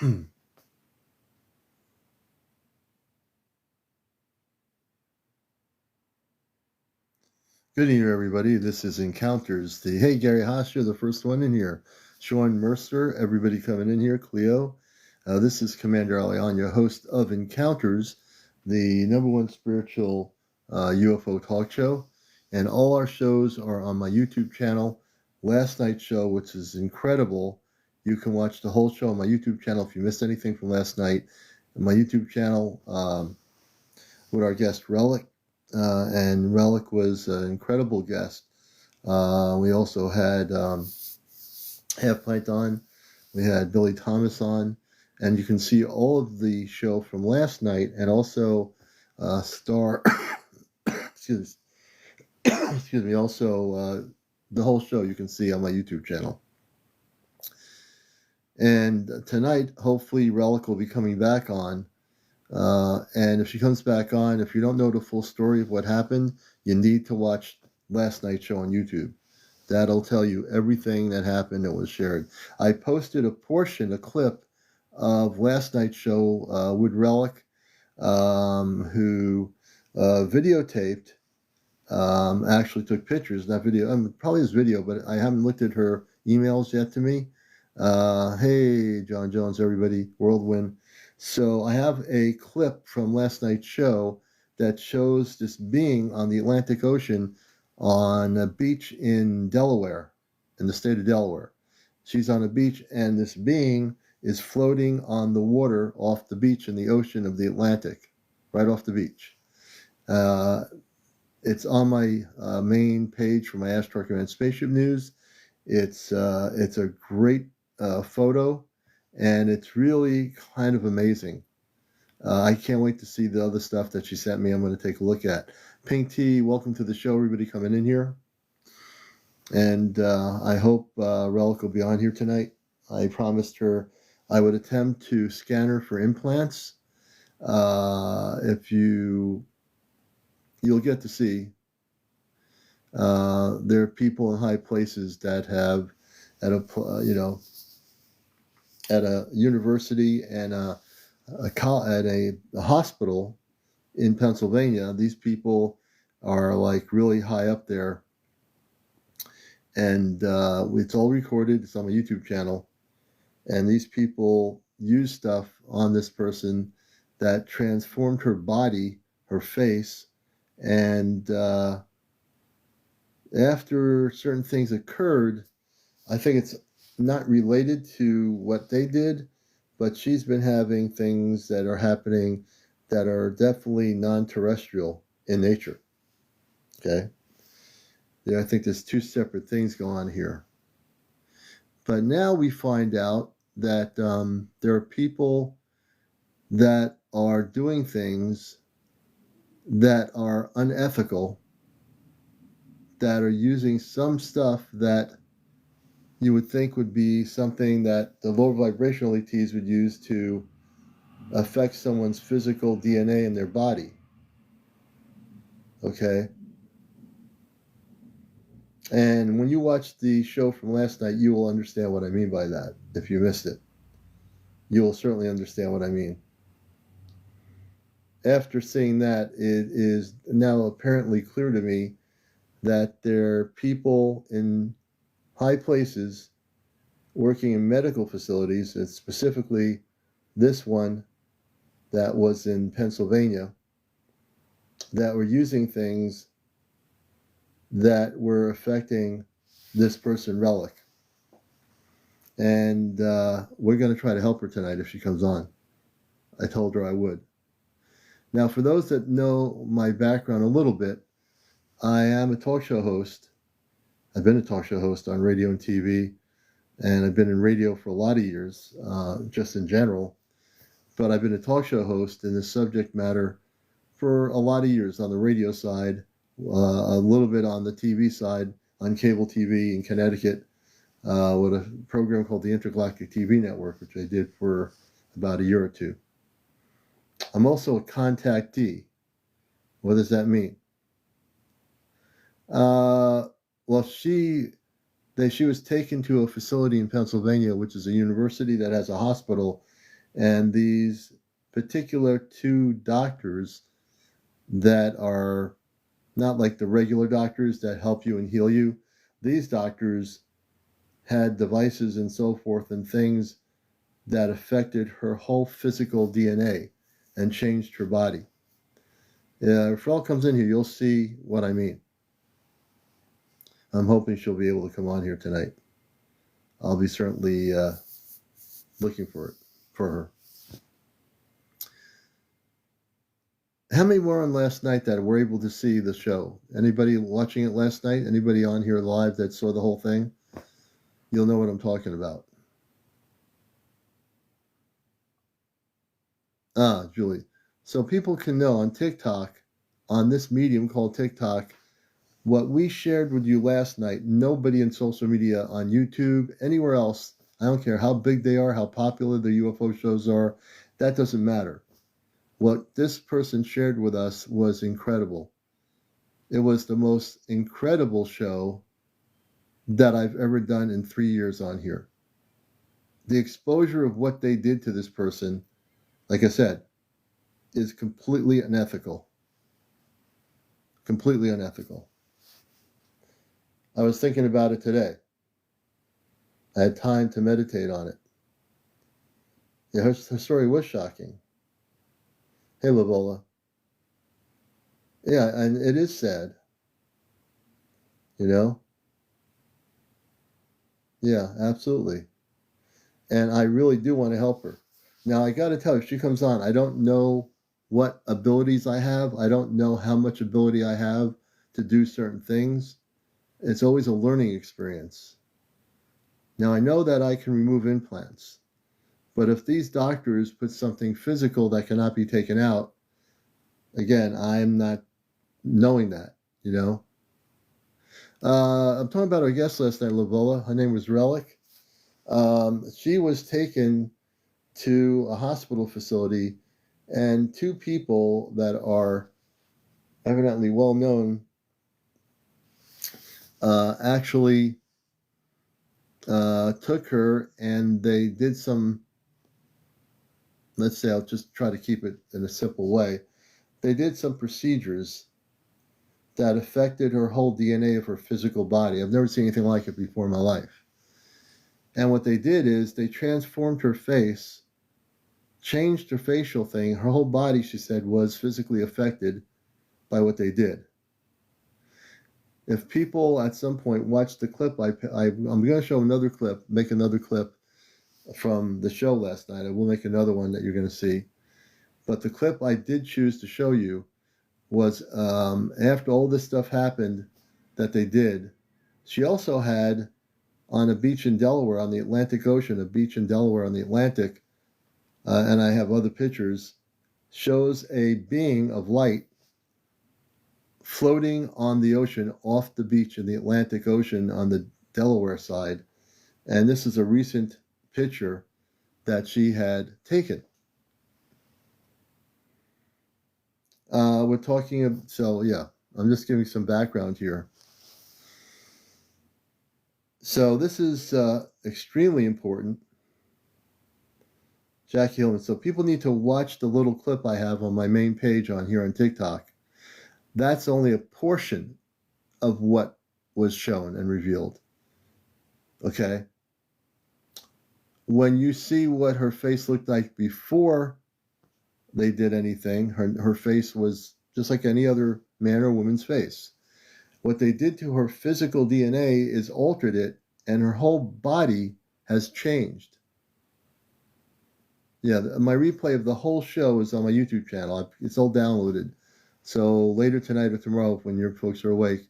Good evening, everybody. This is Encounters. Hey, Gary Haas, you're the first one in here. Sean Mercer, everybody coming in here. Cleo. This is CmdrAleon, your host of Encounters, the #1 spiritual UFO talk show. And all our shows are on my YouTube channel. Last night's show, which is incredible. You can watch the whole show on my YouTube channel if you missed anything from last night. On my YouTube channel, with our guest Relic. And Relic was an incredible guest. We also had Half Pint on. We had Billy Thomas on. And you can see all of the show from last night and also Star, excuse me, also the whole show you can see on my YouTube channel. And tonight, hopefully, Relic will be coming back on. And if she comes back on, if you don't know the full story of what happened, you need to watch last night's show on YouTube. That'll tell you everything that happened that was shared. I posted a clip of last night's show with Relic, who videotaped, actually took pictures, not video, probably his video, but I haven't looked at her emails yet to me. Hey, John Jones, everybody, Whirlwind. So I have a clip from last night's show that shows this being on the Atlantic Ocean on a beach in Delaware, in the state of Delaware. She's on a beach, and this being is floating on the water off the beach in the ocean of the Atlantic, right off the beach. It's on my main page for my Astro Command Spaceship News. It's a great photo. And it's really kind of amazing. I can't wait to see the other stuff that she sent me. I'm going to take a look at. Pink Tea, welcome to the show, everybody coming in here. And I hope Relic will be on here tonight. I promised her I would attempt to scan her for implants. If you'll get to see. There are people in high places that have, at a university and at a hospital in Pennsylvania. These people are like really high up there, and it's all recorded. It's on my YouTube channel, and these people use stuff on this person that transformed her body, her face, and after certain things occurred, I think it's not related to what they did, but she's been having things that are happening that are definitely non-terrestrial in nature. Okay? Yeah, I think there's two separate things going on here. But now we find out that there are people that are doing things that are unethical, that are using some stuff that you would think would be something that the lower vibrational ETs would use to affect someone's physical DNA in their body. Okay? And when you watch the show from last night, you will understand what I mean by that. If you missed it, you will certainly understand what I mean. After seeing that, it is now apparently clear to me that there are people in high places working in medical facilities, and specifically this one that was in Pennsylvania, that were using things that were affecting this person, Relic. And we're going to try to help her tonight if she comes on. I told her I would. Now, for those that know my background a little bit, I am a talk show host. I've been a talk show host on radio and TV, and I've been in radio for a lot of years, just in general. But I've been a talk show host in this subject matter for a lot of years on the radio side, a little bit on the TV side, on cable TV in Connecticut, with a program called the Intergalactic TV Network, which I did for about a year or two. I'm also a contactee. What does that mean? Well, she was taken to a facility in Pennsylvania, which is a university that has a hospital, And these particular two doctors that are not like the regular doctors that help you and heal you, these doctors had devices and so forth and things that affected her whole physical DNA and changed her body. If Frel comes in here, you'll see what I mean. I'm hoping she'll be able to come on here tonight. I'll be certainly looking for her. How many were on last night that were able to see the show? Anybody watching it last night? Anybody on here live that saw the whole thing? You'll know what I'm talking about. Julie. So people can know on TikTok, on this medium called TikTok, what we shared with you last night, nobody in social media, on YouTube, anywhere else, I don't care how big they are, how popular the UFO shows are, that doesn't matter. What this person shared with us was incredible. It was the most incredible show that I've ever done in 3 years on here. The exposure of what they did to this person, like I said, is completely unethical. Completely unethical. I was thinking about it today. I had time to meditate on it. Yeah, her story was shocking. Hey, Lavola. Yeah, and it is sad. You know? Yeah, absolutely. And I really do want to help her. Now, I got to tell you, if she comes on, I don't know what abilities I have. I don't know how much ability I have to do certain things. It's always a learning experience. Now, I know that I can remove implants. But if these doctors put something physical that cannot be taken out, again, I'm not knowing that, you know. I'm talking about our guest last night, Lavola. Her name was Relic. She was taken to a hospital facility, and two people that are evidently well known actually took her, and they did some, let's say, I'll just try to keep it in a simple way. They did some procedures that affected her whole DNA of her physical body. I've never seen anything like it before in my life. And what they did is they transformed her face, changed her facial thing. Her whole body, she said, was physically affected by what they did. If people at some point watch the clip, I'm going to show another clip, make another clip from the show last night. I will make another one that you're going to see. But the clip I did choose to show you was after all this stuff happened that they did, she also had on a beach in Delaware, on the Atlantic Ocean, a beach in Delaware on the Atlantic, and I have other pictures, shows a being of light floating on the ocean off the beach in the Atlantic Ocean on the Delaware side. And this is a recent picture that she had taken. We're talking, so yeah, I'm just giving some background here. So this is extremely important. Jackie Hillman. So people need to watch the little clip I have on my main page on here on TikTok. That's only a portion of what was shown and revealed. Okay? When you see what her face looked like before they did anything, her face was just like any other man or woman's face. What they did to her physical DNA is altered it, and her whole body has changed. Yeah, my replay of the whole show is on my YouTube channel. It's all downloaded. So later tonight or tomorrow, when your folks are awake,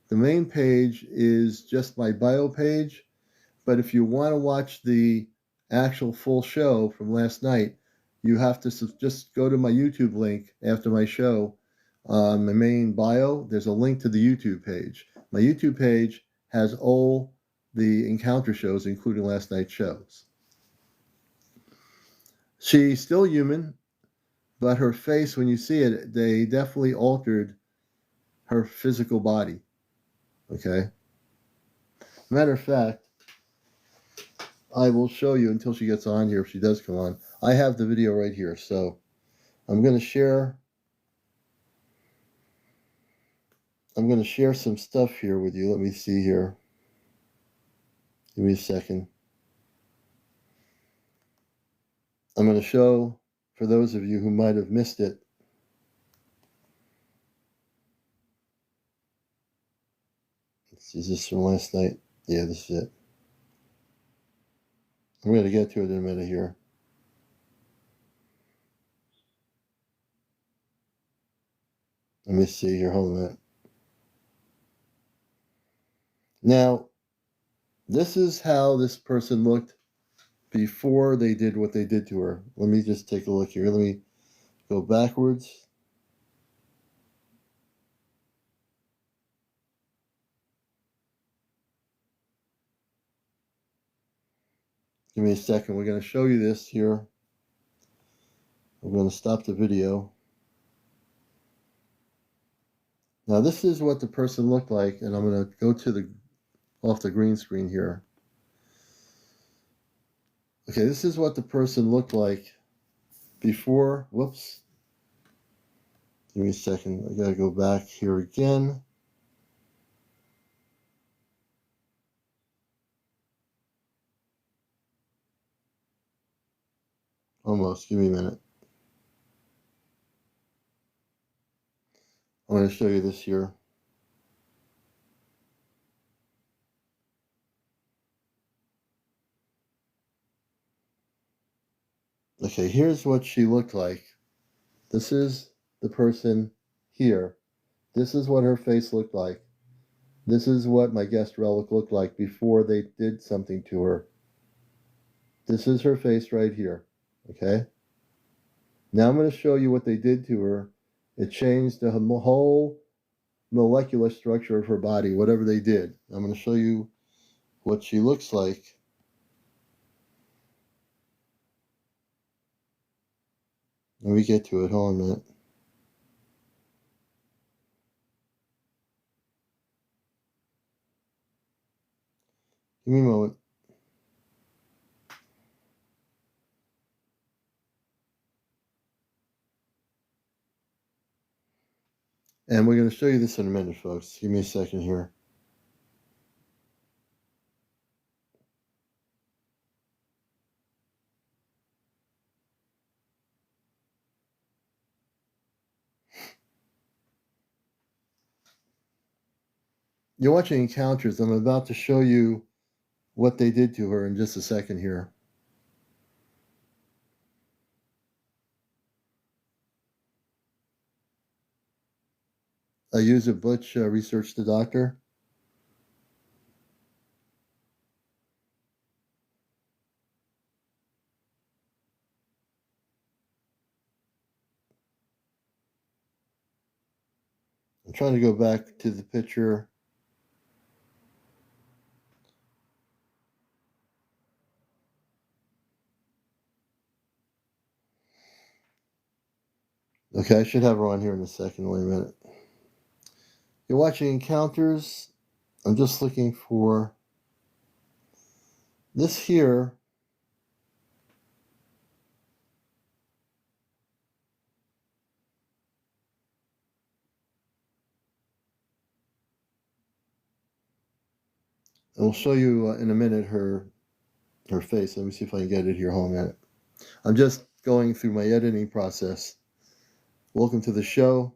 the main page is just my bio page. But if you want to watch the actual full show from last night, you have to just go to my YouTube link after my show. On my main bio, there's a link to the YouTube page. My YouTube page has all the encounter shows, including last night's shows. She's still human, but her face, when you see it, they definitely altered her physical body. Okay? Matter of fact, I will show you until she gets on here, if she does come on. I have the video right here, so I'm going to share some stuff here with you. Let me see here. Give me a second. I'm going to show, for those of you who might have missed it, is this from last night? Yeah, this is it. I'm going to get to it in a minute here. Let me see here. Hold on a minute. Now, this is how this person looked before they did what they did to her. Let me just take a look here. Let me go backwards. Give me a second. We're going to show you this here. I'm going to stop the video. Now, this is what the person looked like, and I'm going to go to off the green screen here. Okay, this is what the person looked like before. Whoops. Give me a second. I got to go back here again. Almost. Give me a minute. I'm going to show you this here. Okay, here's what she looked like. This is the person here. This is what her face looked like. This is what my guest relic looked like before they did something to her. This is her face right here. Okay? Now I'm going to show you what they did to her. It changed the whole molecular structure of her body, whatever they did. I'm going to show you what she looks like. Let me get to it. Hold on a minute. Give me a moment. And we're going to show you this in a minute, folks. Give me a second here. You're watching Encounters. I'm about to show you what they did to her in just a second here. User Butch researched the doctor. I'm trying to go back to the picture. Okay, I should have her on here in a second. Wait a minute. You're watching Encounters. I'm just looking for this here. And we'll show you in a minute her face. Let me see if I can get it here. Hold on a minute. I'm just going through my editing process. Welcome to the show.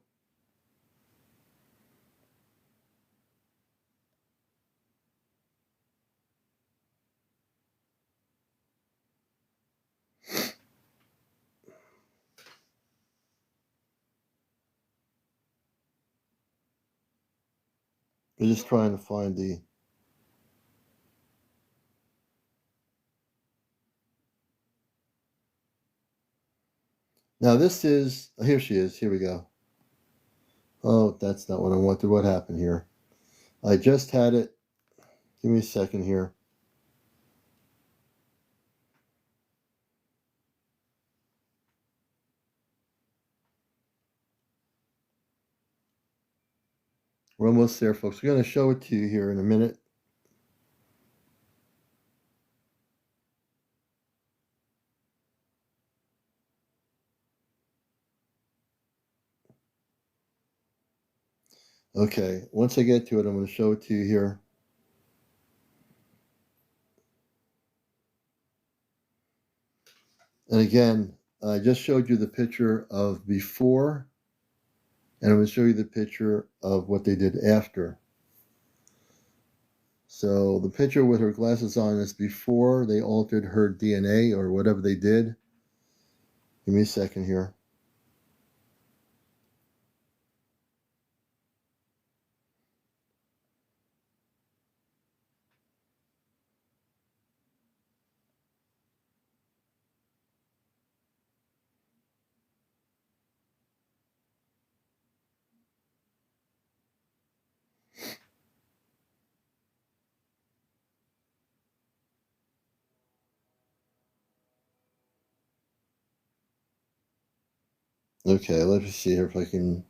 We're just trying to find the... Now this is... Here she is. Here we go. Oh, that's not what I wanted. What happened here? I just had it. Give me a second here. We're almost there, folks. We're going to show it to you here in a minute. Okay, once I get to it, I'm going to show it to you here. And again, I just showed you the picture of before, and I'm going to show you the picture of what they did after. So the picture with her glasses on is before they altered her DNA or whatever they did. Give me a second here. Okay, let me see here if I can.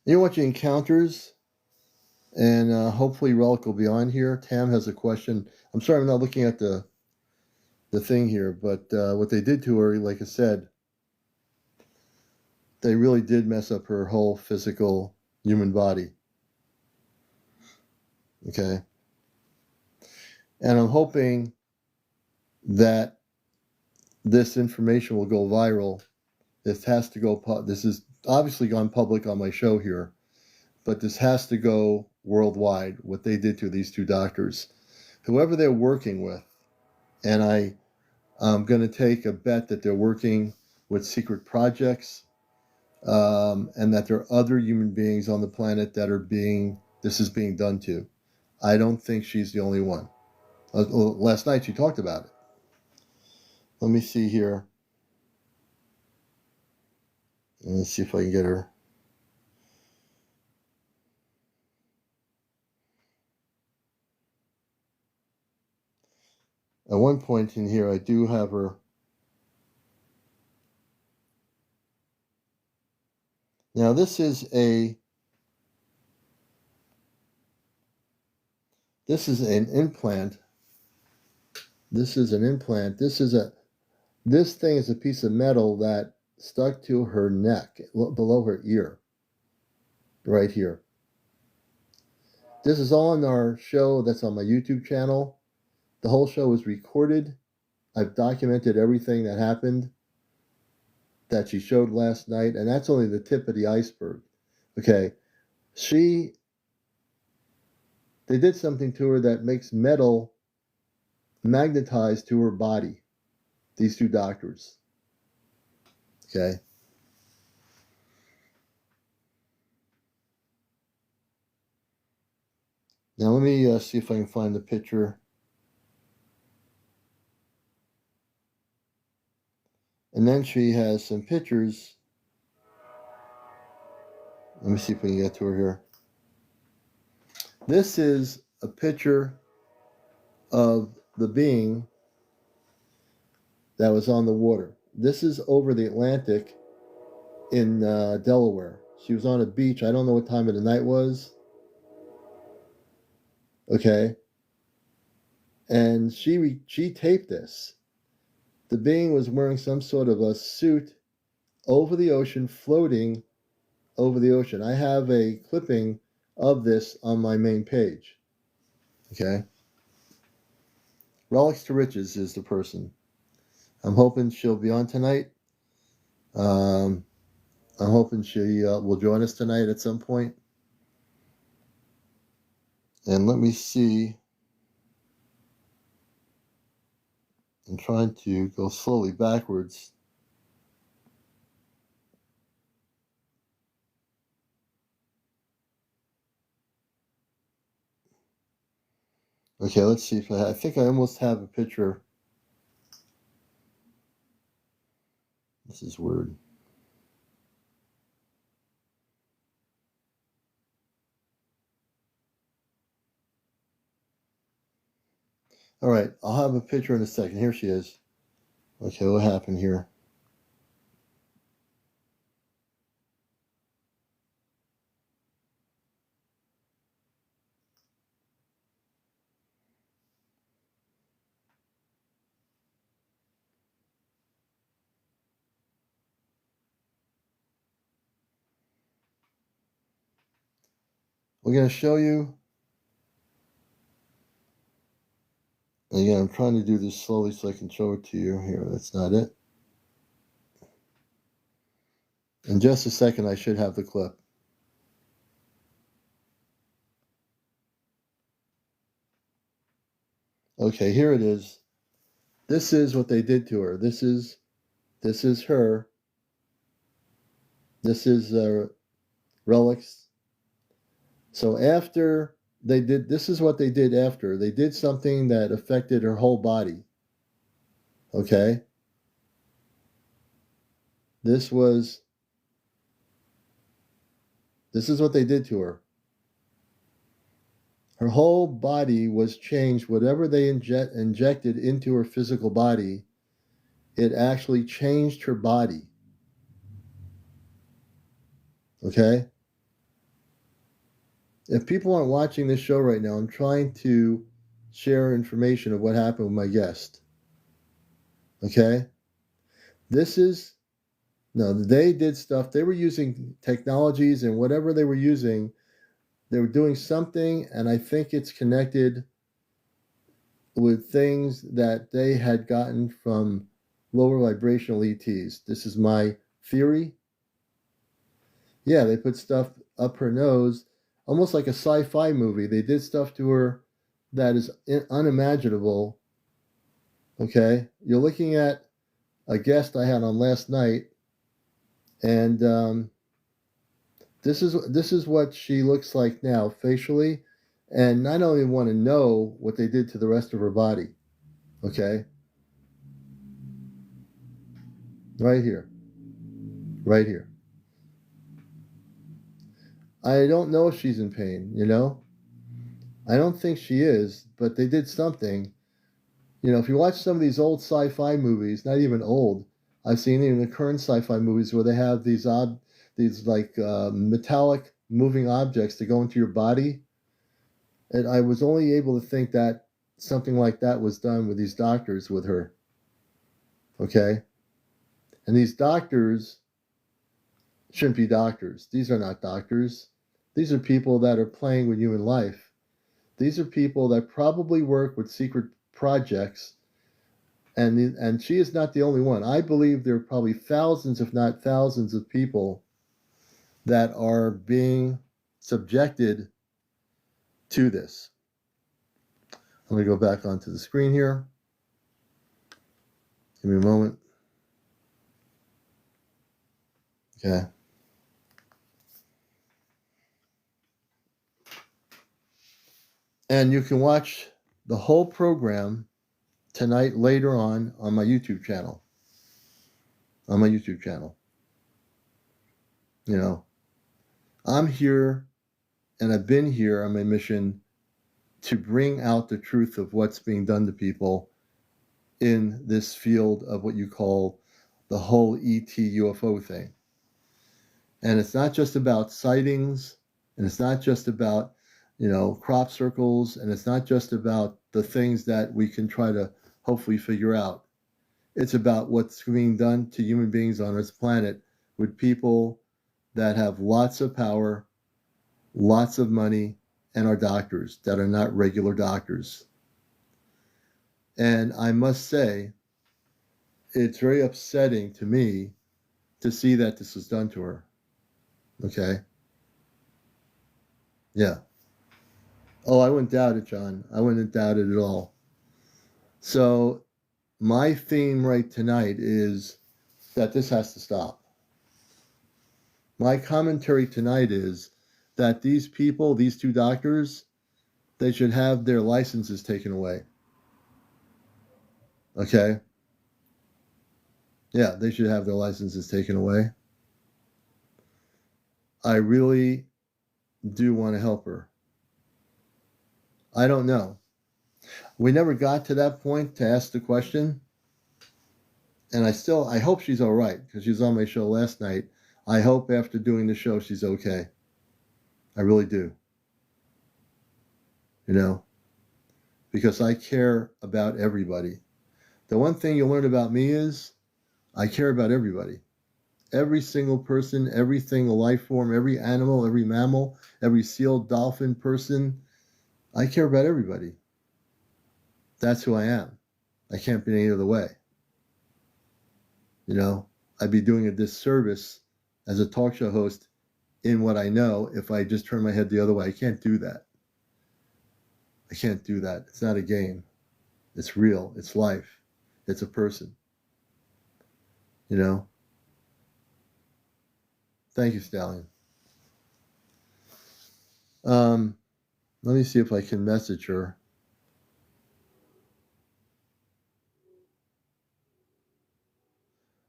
You're watching Encounters, and hopefully Relic will be on here. Tam has a question. I'm sorry I'm not looking at the thing here, but what they did to her, like I said, they really did mess up her whole physical human body. Okay. And I'm hoping that this information will go viral. This has to go, this is obviously gone public on my show here, but this has to go worldwide, what they did to these two doctors. Whoever they're working with, and I'm going to take a bet that they're working with secret projects, and that there are other human beings on the planet that are this is being done to. I don't think she's the only one. Last night she talked about it. Let me see here. Let's see if I can get her. At one point in here, I do have her. Now this is an implant. This is an implant. This thing is a piece of metal that stuck to her neck, below her ear, right here. This is all on our show that's on my YouTube channel. The whole show is recorded. I've documented everything that happened that she showed last night, and that's only the tip of the iceberg. Okay, they did something to her that makes metal magnetized to her body, these two doctors. Okay. Now let me see if I can find the picture. And then she has some pictures. Let me see if we can get to her here. This is a picture of the being that was on the water. This is over the Atlantic in Delaware. She was on a beach. I don't know what time of the night was. Okay. And she taped this. The being was wearing some sort of a suit over the ocean, floating over the ocean. I have a clipping of this on my main page. Okay. Relics to Riches is the person. I'm hoping she'll be on tonight. I'm hoping she will join us tonight at some point. And let me see. I'm trying to go slowly backwards. Okay, let's see if I think I almost have a picture. This is weird. All right, I'll have a picture in a second. Here she is. Okay, what happened here? we're going to show you. Again, I'm trying to do this slowly so I can show it to you. Here, that's not it. In just a second, I should have the clip. Okay, here it is. This is what they did to her. This is her. This is relics. So after they did, this is what they did after. They did something that affected her whole body. Okay? This is what they did to her. Her whole body was changed. Whatever they injected into her physical body, it actually changed her body. Okay? If people aren't watching this show right now, I'm trying to share information of what happened with my guest. Okay? They did stuff. They were using technologies, and whatever they were using, they were doing something, and I think it's connected with things that they had gotten from lower vibrational ETs. This is my theory. Yeah, they put stuff up her nose, almost like a sci-fi movie. They did stuff to her that is unimaginable. Okay? You're looking at a guest I had on last night, and this is what she looks like now facially, and I don't even want to know what they did to the rest of her body. Okay? Right here. Right here. I don't know if she's in pain, you know? I don't think she is, but they did something. You know, if you watch some of these old sci-fi movies, not even old, I've seen even the current sci-fi movies where they have these metallic moving objects that go into your body. And I was only able to think that something like that was done with these doctors with her. Okay? And these doctors shouldn't be doctors. These are not doctors. These are people that are playing with human life. These are people that probably work with secret projects, and she is not the only one. I believe there are probably thousands, if not thousands, of people that are being subjected to this. I'm going to go back onto the screen here. Give me a moment. Okay. And you can watch the whole program tonight later on my YouTube channel. On my YouTube channel. You know, I'm here, and I've been here on my mission to bring out the truth of what's being done to people in this field of what you call the whole ET UFO thing. And it's not just about sightings, and it's not just about, crop circles, and it's not just about the things that we can try to hopefully figure out. It's about what's being done to human beings on this planet with people that have lots of power, lots of money, and are doctors that are not regular doctors. And I must say, it's very upsetting to me to see that this was done to her. Okay? Yeah. Oh, I wouldn't doubt it, John. I wouldn't doubt it at all. So, my theme right tonight is that this has to stop. My commentary tonight is that these people, these two doctors, they should have their licenses taken away. Okay? Yeah, they should have their licenses taken away. I really do want to help her. I don't know. We never got to that point to ask the question. And I hope she's all right, because she was on my show last night. I hope after doing the show she's okay. I really do. Because I care about everybody. The one thing you'll learn about me is I care about everybody. every single person, every single life form, every animal, every mammal, every seal, dolphin, person. I care about everybody. That's who I am. I can't be any other way. You know, I'd be doing a disservice as a talk show host in what I know if I just turn my head the other way. I can't do that. I can't do that. It's not a game. It's real. It's life. It's a person. You know? Thank you, Stallion. Let me see if I can message her.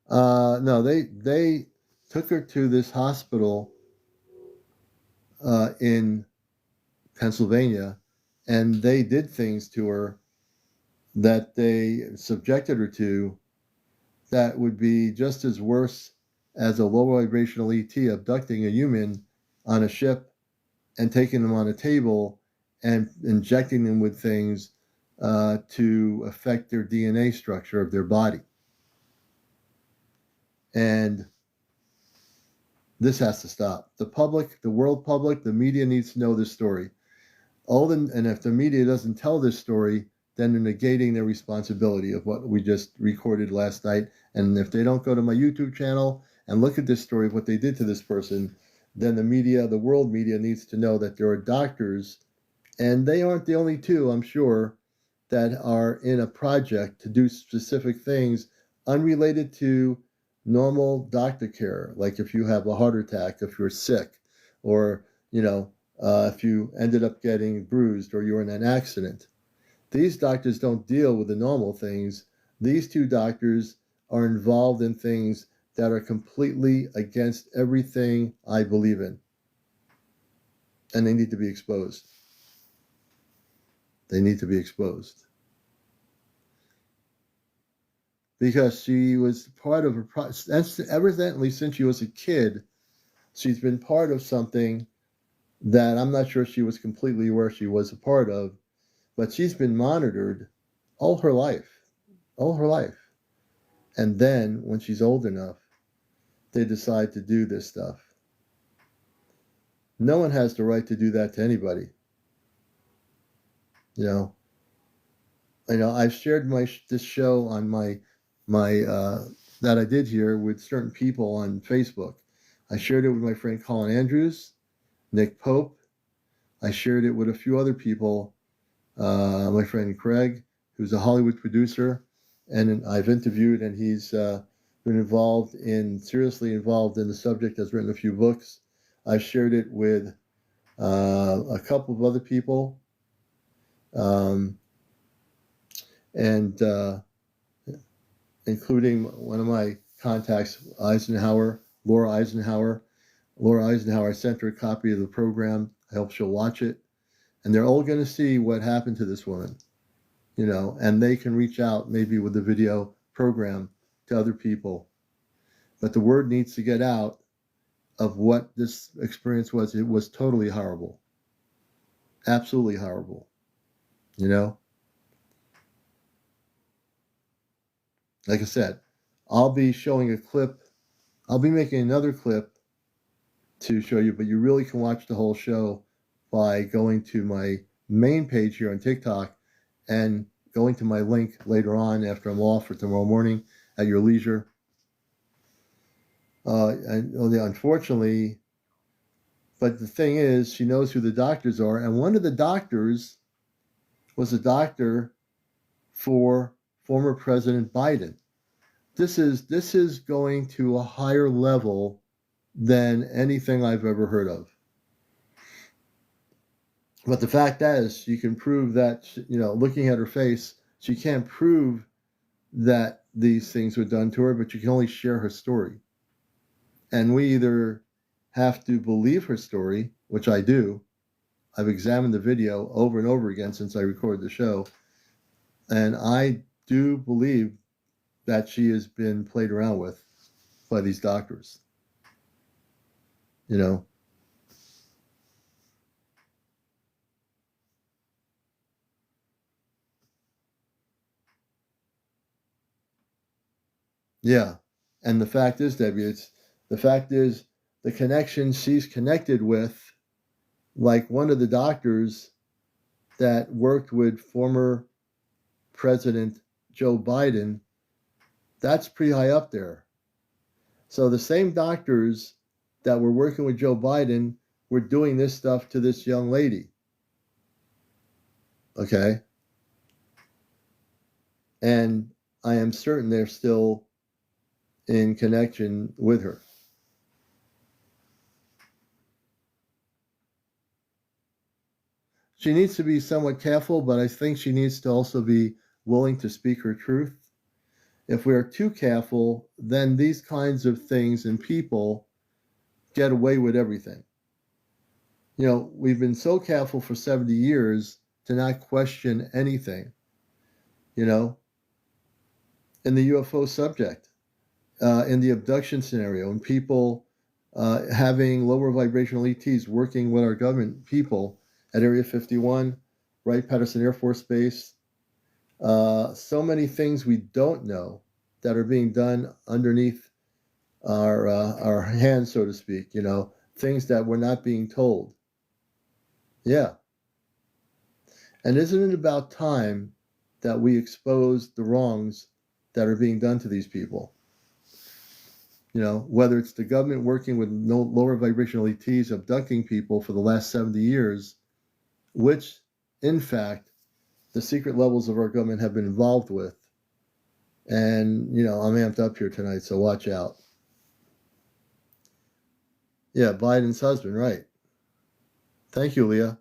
No, they took her to this hospital in Pennsylvania, and they did things to her that they subjected her to that would be just as worse as a low vibrational ET abducting a human on a ship and taking them on a table and injecting them with things to affect their DNA structure of their body. And this has to stop. The public, the world public, the media needs to know this story. And if the media doesn't tell this story, then they're negating their responsibility of what we just recorded last night. And if they don't go to my YouTube channel and look at this story of what they did to this person, then the media, the world media, needs to know that there are doctors, and they aren't the only two, I'm sure, that are in a project to do specific things unrelated to normal doctor care. Like if you have a heart attack, if you're sick, or, if you ended up getting bruised or you're in an accident. These doctors don't deal with the normal things. These two doctors are involved in things that are completely against everything I believe in. And they need to be exposed. They need to be exposed. Because she was part of a process. Evidently, since she was a kid, she's been part of something that I'm not sure she was completely aware she was a part of, but she's been monitored all her life. All her life. And then, when she's old enough, they decide to do this stuff. No one has the right to do that to anybody. I've shared this show on my that I did here with certain people on Facebook. I shared it with my friend Colin Andrews, Nick Pope. I shared it with a few other people. My friend Craig, who's a Hollywood producer, and I've interviewed, and he's been seriously involved in the subject, has written a few books. I've shared it with a couple of other people, and including one of my contacts, Laura Eisenhower. Laura Eisenhower, I sent her a copy of the program. I hope she'll watch it. And they're all going to see what happened to this woman, and they can reach out maybe with the video program to other people. But the word needs to get out of what this experience was. It was totally horrible. Absolutely horrible. Like I said, I'll be showing a clip. I'll be making another clip to show you, but you really can watch the whole show by going to my main page here on TikTok and going to my link later on after I'm off for tomorrow morning at your leisure. And unfortunately, but the thing is, she knows who the doctors are, and one of the doctors was a doctor for former President Biden. This is going to a higher level than anything I've ever heard of. But the fact is, you can prove that, looking at her face, she can't prove that these things were done to her, but you can only share her story. And we either have to believe her story, which I do. I've examined the video over and over again since I recorded the show. And I do believe that she has been played around with by these doctors. Yeah. And the fact is, Debbie, The fact is, the connection she's connected with, like one of the doctors that worked with former President Joe Biden, that's pretty high up there. So the same doctors that were working with Joe Biden were doing this stuff to this young lady. Okay? And I am certain they're still in connection with her. She needs to be somewhat careful, but I think she needs to also be willing to speak her truth. If we are too careful, then these kinds of things and people get away with everything. You know, we've been so careful for 70 years to not question anything, you know, in the UFO subject, in the abduction scenario, and people having lower vibrational ETs working with our government people at Area 51, Wright-Patterson Air Force Base. So many things we don't know that are being done underneath our hands, so to speak, you know, things that we're not being told. Yeah. And isn't it about time that we expose the wrongs that are being done to these people? You know, whether it's the government working with lower vibrational ETs abducting people for the last 70 years, which, in fact, the secret levels of our government have been involved with. And, you know, I'm amped up here tonight, so watch out. Yeah, Biden's husband, right. Thank you, Leah.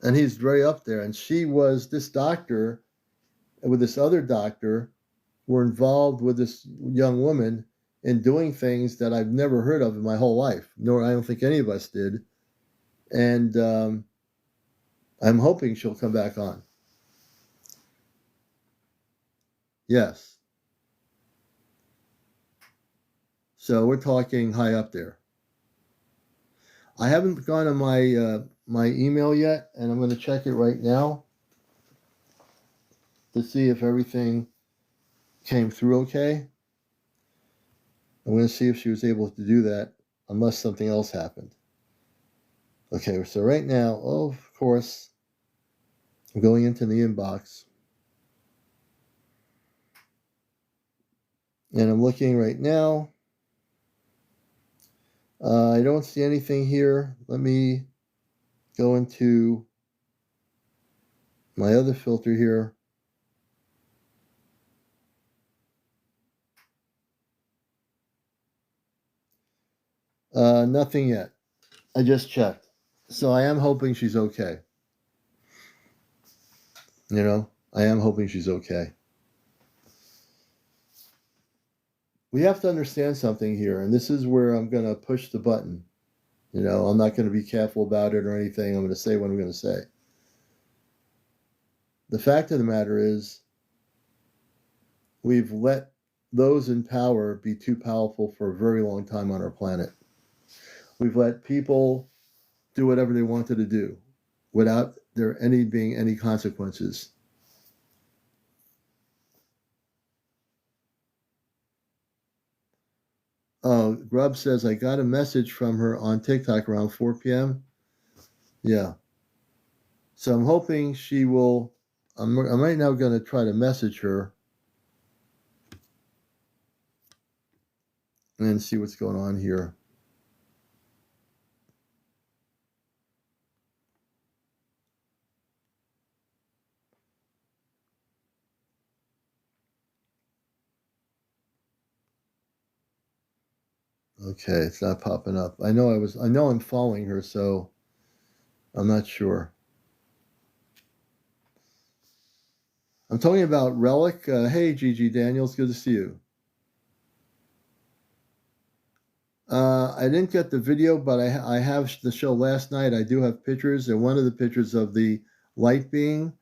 And he's very up there. And she was, this doctor, with this other doctor, were involved with this young woman in doing things that I've never heard of in my whole life, nor I don't think any of us did. And I'm hoping she'll come back on. Yes. So we're talking high up there. I haven't gone to my email yet, and I'm going to check it right now to see if everything came through okay. I'm going to see if she was able to do that, unless something else happened. Okay, so right now, oh, of course, I'm going into the inbox. And I'm looking right now. I don't see anything here. Let me go into my other filter here. Nothing yet. I just checked. So I am hoping she's okay. You know, I am hoping she's okay. We have to understand something here, and this is where I'm going to push the button. You know, I'm not going to be careful about it or anything. I'm going to say what I'm going to say. The fact of the matter is, we've let those in power be too powerful for a very long time on our planet. We've let people do whatever they wanted to do without there being any consequences. Grub says, I got a message from her on TikTok around 4 p.m. Yeah. So I'm hoping she will. I'm right now going to try to message her and see what's going on here. Okay, it's not popping up. I know I'm following her, so I'm not sure. I'm talking about Relic. Hey, Gigi Daniels, good to see you. I didn't get the video, but I have the show last night. I do have pictures, and one of the pictures of the light being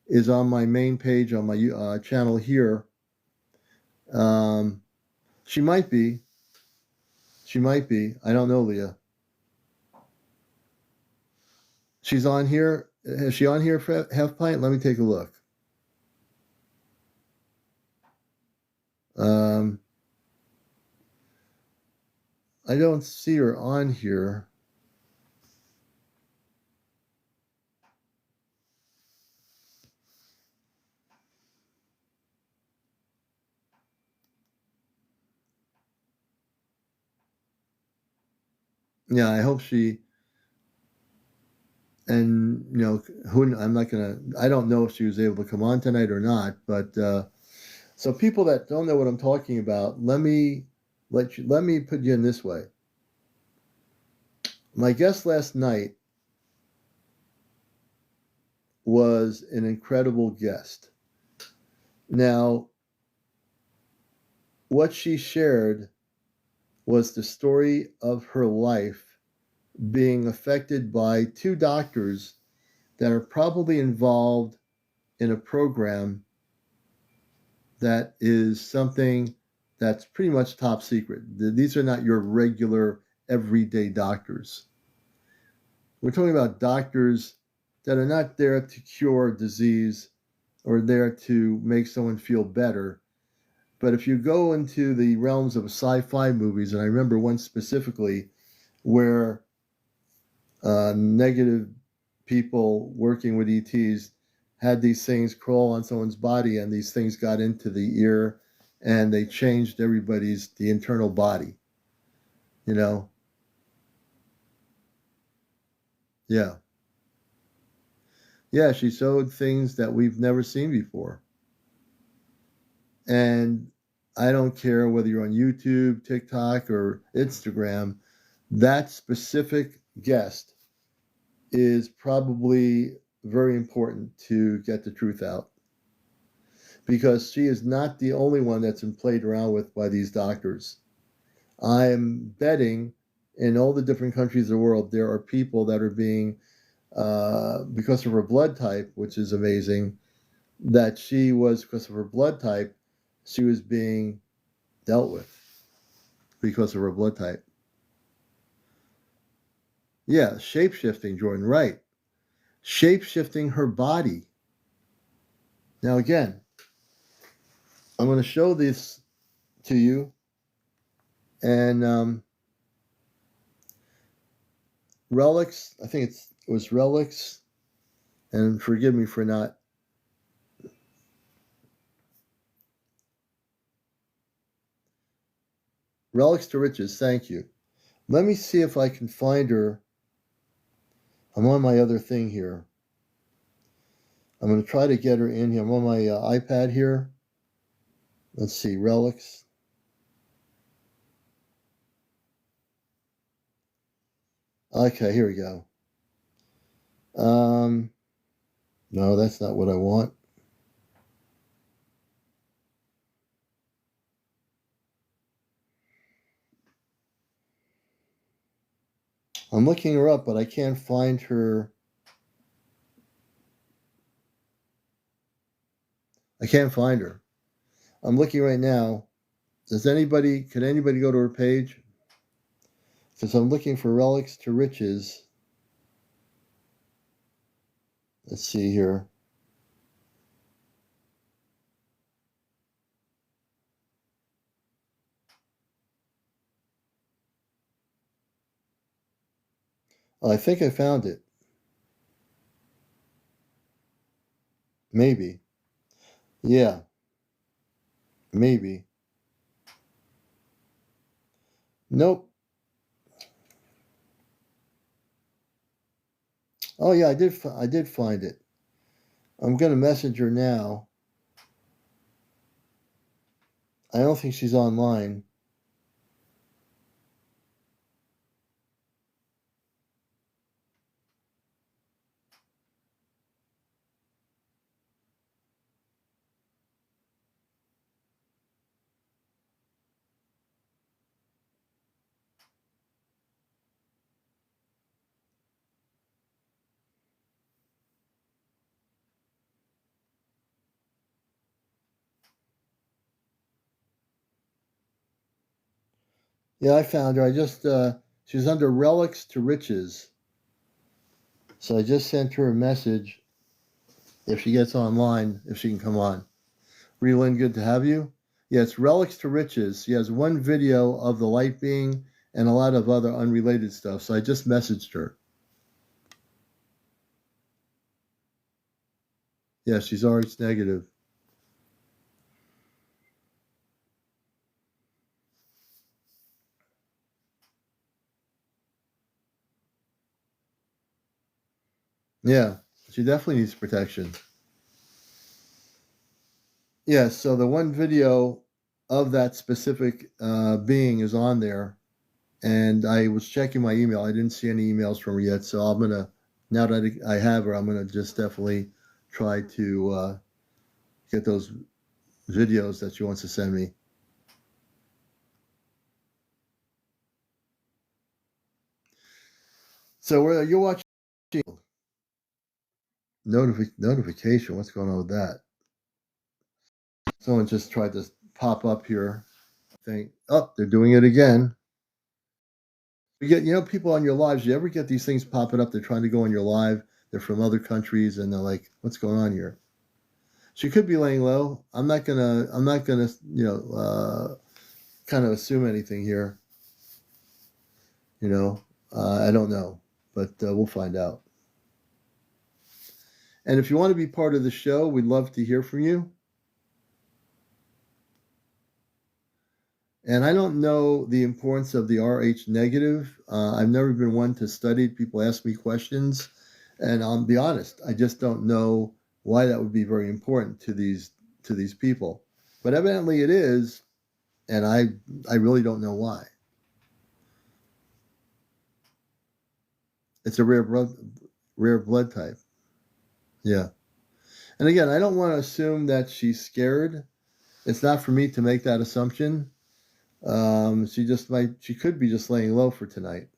is on my main page on my channel here. She might be. She might be. I don't know, Leah. She's on here. Is she on here for Half Pint? Let me take a look. I don't see her on here. Yeah, I hope she, and I'm not gonna, I don't know if she was able to come on tonight or not, but so people that don't know what I'm talking about, let me put you in this way. My guest last night was an incredible guest. Now, what she shared was the story of her life being affected by two doctors that are probably involved in a program that is something that's pretty much top secret. These are not your regular everyday doctors. We're talking about doctors that are not there to cure disease or there to make someone feel better. But if you go into the realms of sci-fi movies, and I remember one specifically where negative people working with ETs had these things crawl on someone's body, and these things got into the ear, and they changed the internal body. Yeah. Yeah, she showed things that we've never seen before. And I don't care whether you're on YouTube, TikTok, or Instagram, that specific guest is probably very important to get the truth out, because she is not the only one that's been played around with by these doctors. I'm betting in all the different countries of the world, there are people that are being, because of her blood type, which is amazing, that because of her blood type, she was being dealt with because of her blood type. Yeah, shape-shifting, Jordan, right. Shape-shifting her body. Now, again, I'm going to show this to you, and Relics, I think it was Relics, and forgive me for not. Relics to Riches, thank you. Let me see if I can find her. I'm on my other thing here. I'm going to try to get her in here. I'm on my iPad here. Let's see, Relics. Okay, here we go. No, that's not what I want. I'm looking her up, but I can't find her. I can't find her. I'm looking right now. Could anybody go to her page? Since I'm looking for Relics to Riches. Let's see here. Oh, I think I found it. Maybe. Yeah. Maybe. Nope. Oh yeah, I did find it. I'm gonna message her now. I don't think she's online. Yeah, I found her. She's under Relics to Riches. So I just sent her a message. If she gets online, if she can come on. Relyn, good to have you. Yeah, it's Relics to Riches. She has one video of the light being, and a lot of other unrelated stuff. So I just messaged her. Yeah, she's Rh negative. Yeah, she definitely needs protection. Yeah, so the one video of that specific being is on there, and I was checking my email. I didn't see any emails from her yet, so I'm gonna, now that I have her, I'm gonna just definitely try to get those videos that she wants to send me. So you're watching notification. What's going on with that? Someone just tried to pop up here. Think, oh, they're doing it again. You get, people on your lives. You ever get these things popping up? They're trying to go on your live. They're from other countries, and they're like, "What's going on here?" She could be laying low. I'm not gonna, kind of assume anything here. I don't know, but we'll find out. And if you want to be part of the show, we'd love to hear from you. And I don't know the importance of the Rh negative. I've never been one to study. People ask me questions, and I'll be honest, I just don't know why that would be very important to these people. But evidently it is, and I really don't know why. It's a rare blood type. Yeah. And again, I don't want to assume that she's scared. It's not for me to make that assumption. She could be just laying low for tonight.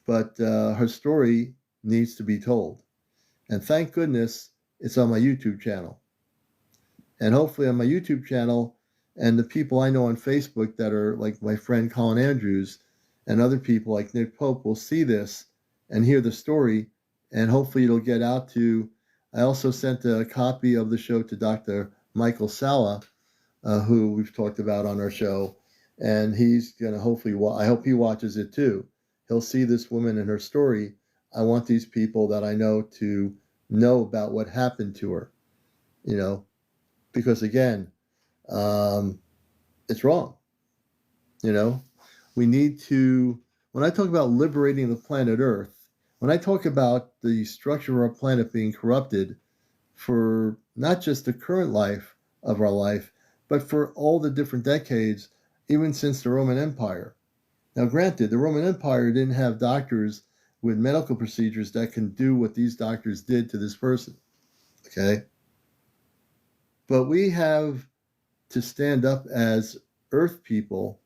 But her story needs to be told. And thank goodness it's on my YouTube channel. And hopefully on my YouTube channel and the people I know on Facebook that are like my friend Colin Andrews and other people like Nick Pope will see this and hear the story. And hopefully it'll get out to, I also sent a copy of the show to Dr. Michael Sala, who we've talked about on our show. And he's going to hopefully, I hope he watches it too. He'll see this woman and her story. I want these people that I know to know about what happened to her, because again, it's wrong. We need to, when I talk about liberating the planet Earth, when I talk about the structure of our planet being corrupted for not just the current life of our life, but for all the different decades, even since the Roman Empire. Now, granted, the Roman Empire didn't have doctors with medical procedures that can do what these doctors did to this person. Okay? But we have to stand up as Earth people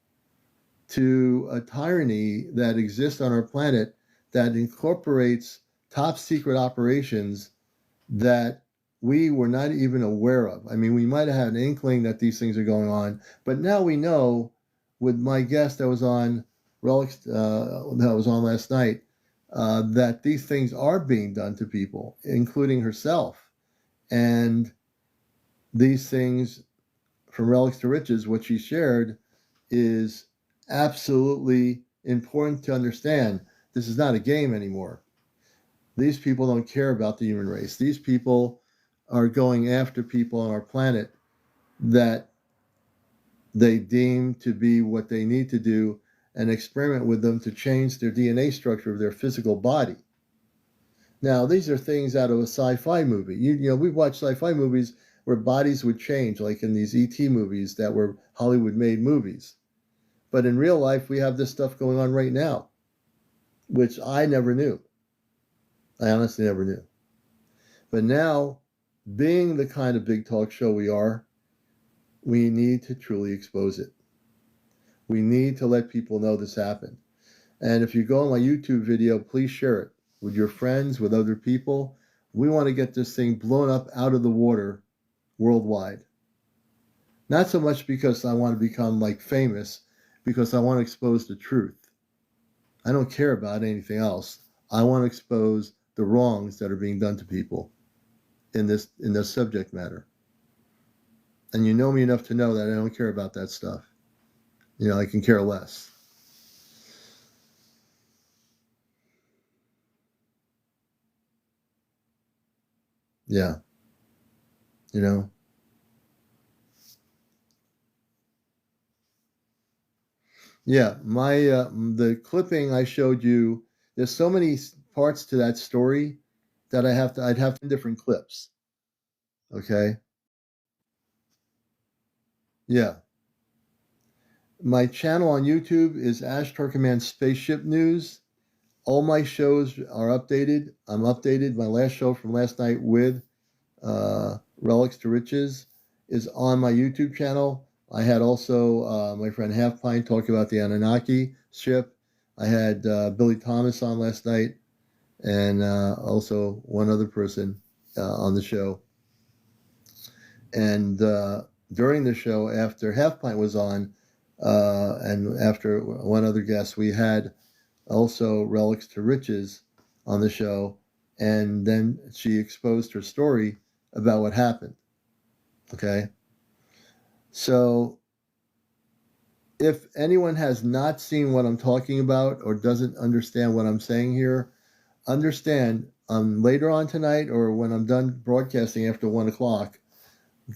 to a tyranny that exists on our planet that incorporates top secret operations that we were not even aware of. I mean, we might have had an inkling that these things are going on, but now we know with my guest that was on Relics, that was on last night, that these things are being done to people, including herself. And these things, from Relics to Riches, what she shared is absolutely important to understand. This is not a game anymore. These people don't care about the human race. These people are going after people on our planet that they deem to be what they need to do and experiment with them to change their DNA structure of their physical body. Now, these are things out of a sci-fi movie. We've watched sci-fi movies where bodies would change, like in these E.T. movies that were Hollywood-made movies. But in real life, we have this stuff going on right now, which I never knew. I honestly never knew. But now, being the kind of big talk show we are, we need to truly expose it. We need to let people know this happened. And if you go on my YouTube video, please share it with your friends, with other people. We want to get this thing blown up out of the water worldwide. Not so much because I want to become like famous, because I want to expose the truth. I don't care about anything else. I want to expose the wrongs that are being done to people in this subject matter. And you know me enough to know that I don't care about that stuff. I can care less. Yeah. You know? Yeah, my the clipping I showed you, there's so many parts to that story that I'd have different clips. Okay? Yeah. My channel on YouTube is Ash Turkoman Spaceship News. All my shows are updated. I'm updated. My last show from last night with Relics to Riches is on my YouTube channel. I had also my friend Half Pint talk about the Anunnaki ship. I had Billy Thomas on last night, and also one other person on the show. And during the show, after Half Pint was on, and after one other guest, we had also Relics to Riches on the show, and then she exposed her story about what happened. Okay? So if anyone has not seen what I'm talking about or doesn't understand what I'm saying here, understand later on tonight or when I'm done broadcasting after 1 o'clock,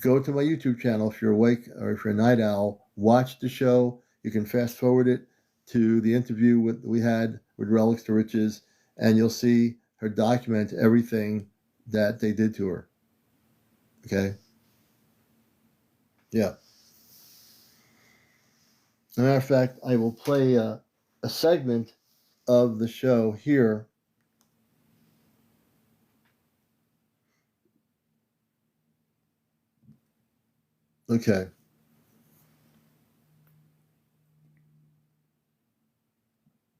go to my YouTube channel if you're awake or if you're a night owl, watch the show. You can fast forward it to the interview we had with Relics to Riches, and you'll see her document everything that they did to her. Okay? Yeah. As a matter of fact, I will play a segment of the show here. Okay.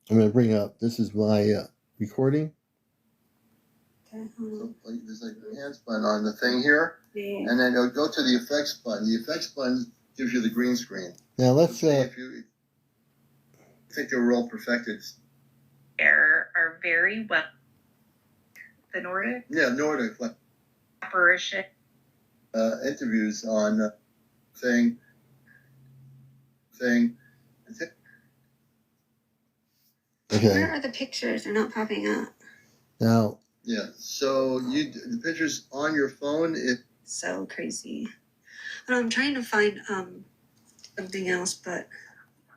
I'm going to bring up, this is my recording. Okay. So there's like the hands button on the thing here. Yeah. And then you'll go to the effects button. The effects button gives you the green screen. Now let's if you think they're all perfected. Are very well. The Nordic? Yeah, Nordic. Like, apparition. Interviews on thing. Okay. Where are the pictures? They're not popping up. Now, yeah. So the pictures on your phone. So crazy. But I'm trying to find something else, but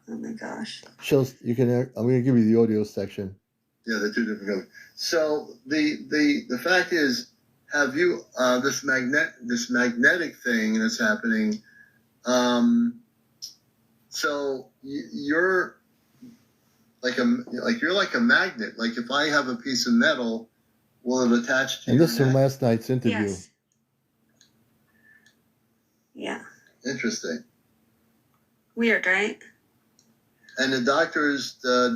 oh my gosh. Shows you can. I'm going to give you the audio section. Yeah, they're two different. So the fact is, have you this magnetic thing that's happening? So you're you're like a magnet. Like if I have a piece of metal, will it attach to? And this is from last night's interview. Yes. Yeah. Interesting. Weird, right? And the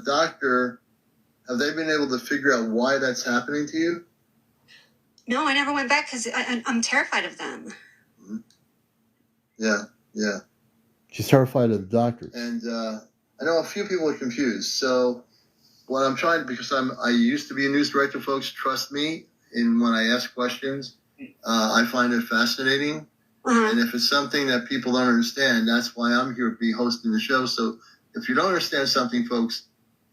doctor, have they been able to figure out why that's happening to you? No, I never went back because I'm terrified of them. Mm-hmm. Yeah. She's terrified of the doctors. And I know a few people are confused. So what I'm trying, because I used to be a news director, folks, trust me, when I ask questions, I find it fascinating. Uh-huh. And if it's something that people don't understand, that's why I'm here to be hosting the show. So if you don't understand something, folks,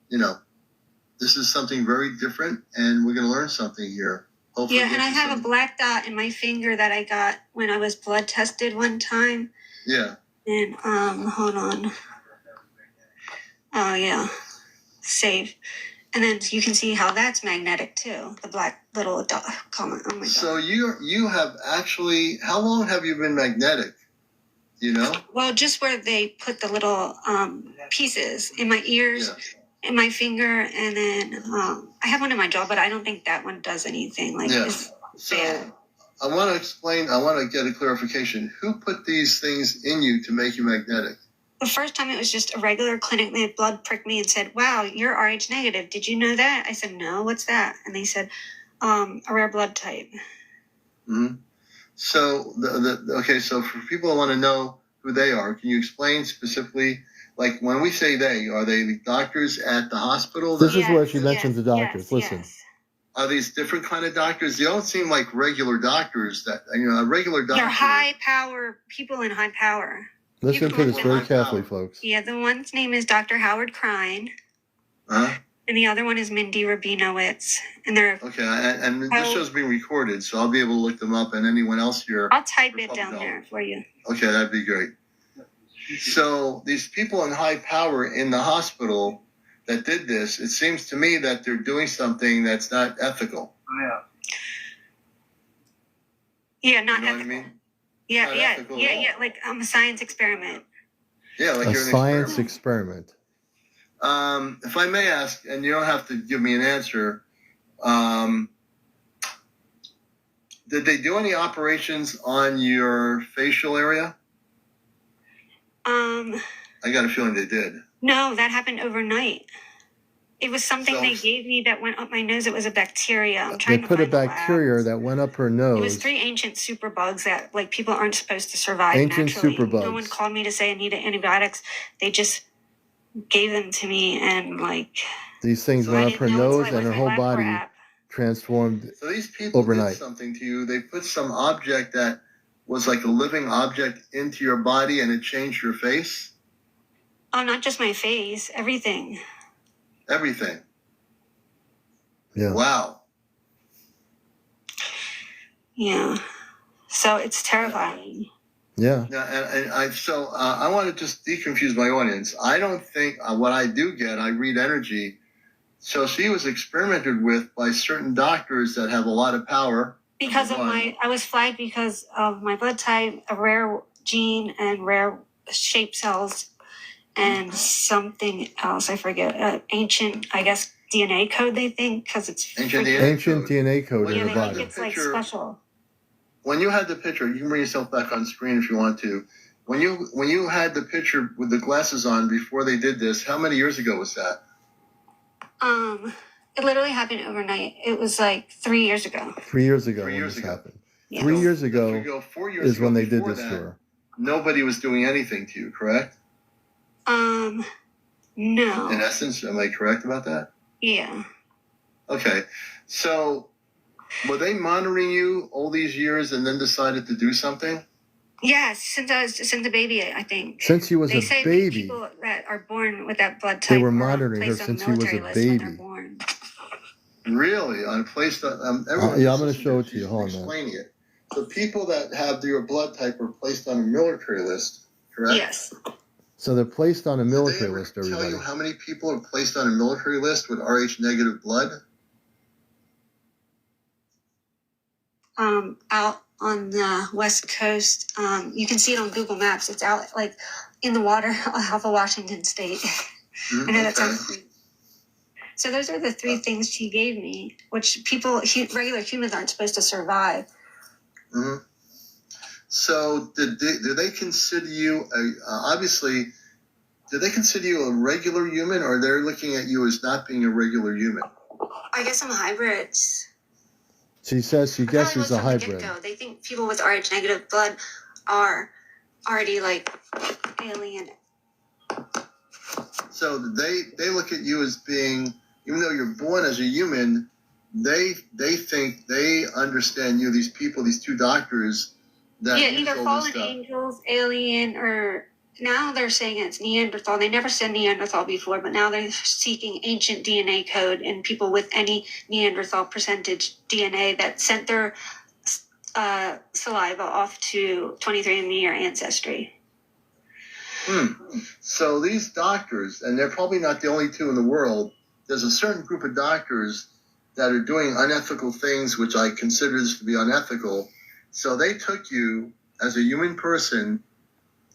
this is something very different, and we're going to learn something here. Hopefully. Yeah, and I have a black dot in my finger that I got when I was blood tested one time. Yeah. And hold on. Oh yeah, save. And then you can see how that's magnetic too. The black little dot comment. Oh my god. So you have actually, how long have you been magnetic? Well, just where they put the little pieces in my ears, in my finger, and then I have one in my jaw, but I don't think that one does anything. So I want to explain. I want to get a clarification. Who put these things in you to make you magnetic? The first time it was just a regular clinic. They had blood pricked me and said, "Wow, you're Rh negative. Did you know that?" I said, "No. What's that?" And they said, "A rare blood type." Mm-hmm. So okay. So for people who want to know who they are, can you explain specifically? Like when we say they, are they the doctors at the hospital? This is where she mentions the doctors. Yes, Listen. Yes. Are these different kind of doctors? They don't seem like regular doctors. A regular doctor. They're high power people in high power. Listen to this very carefully, folks. Yeah, the one's name is Dr. Howard Krein. Huh? And the other one is Mindy Rabinowitz. And they're Okay, and this show's being recorded, so I'll be able to look them up, and anyone else here. I'll type it down there for you. Okay, that'd be great. So these people in high power in the hospital that did this, it seems to me that they're doing something that's not ethical. Yeah, not You know ethical. what I mean? Yeah, Not yeah, ethical yeah, at all. yeah. Like a science experiment. Yeah, like A you're an science experiment. If I may ask, and you don't have to give me an answer, did they do any operations on your facial area? I got a feeling they did. No, that happened overnight. It was something they gave me that went up my nose. It was a bacteria. I'm trying They to put a find the bacteria labs. that went up her nose. It was 3 ancient superbugs that like people aren't supposed to survive Ancient naturally. superbugs. No one called me to say I needed antibiotics. They just gave them to me and like These things So went I up her didn't know until nose, I went and her to whole my body LabCorp app. transformed. So these people Overnight. did something to you. They put some object that was like a living object into your body, and it changed your face. Oh, not just my face, everything. Everything. Yeah. Wow. Yeah. So it's terrifying. Yeah. Now, and I want to just deconfuse my audience. I don't think what I do get. I read energy. So she was experimented with by certain doctors that have a lot of power. Because of I was flagged because of my blood type, a rare gene, and rare shape cells, and something else. I forget. Ancient, I guess, DNA code, they think, because it's Ancient DNA Ancient DNA code Well, in Yeah, her they body. think it's like Picture- special. When you had the picture, you can bring yourself back on screen if you want to. When you had the picture with the glasses on before they did this, how many years ago was that? It literally happened overnight. It was like 3 years ago. 3 years ago 3 when years this ago. happened. Yeah. 3 years If ago we go 4 years is ago when they did before this that, to her. Nobody was doing anything to you, correct? No. In essence, am I correct about that? Yeah. Okay. So, were they monitoring you all these years and then decided to do something? Yes, since a baby, I think. Since she was They a say baby, people that are born with that blood type they were are monitoring her placed on the since she was military a list when they're baby. born. Really? On placed on Yeah, I'm gonna show it to you. Hold on. Explaining it. The people that have your blood type are placed on a military list, correct? Yes. So they're placed on a Did military they ever list, tell everybody. you how many people are placed on a military list with Rh negative blood? Out on the West Coast, you can see it on Google Maps. It's out like in the water off of Washington State. I know that sounds crazy. So those are the 3 things she gave me, which regular humans aren't supposed to survive. Mm-hmm. So did they consider you obviously? Did they consider you a regular human, or they're looking at you as not being a regular human? I guess I'm hybrids. She says she guesses a hybrid. They think people with Rh negative blood are already like alien. So they look at you as being, even though you're born as a human, they think they understand you. These people, these 2 doctors, that use either all this fallen stuff. angels, alien, or now they're saying it's Neanderthal. They never said Neanderthal before, but now they're seeking ancient DNA code and people with any Neanderthal percentage DNA that sent their saliva off to 23andMe or Ancestry. So these doctors, and they're probably not the only 2 in the world, there's a certain group of doctors that are doing unethical things, which I consider this to be unethical. So they took you as a human person,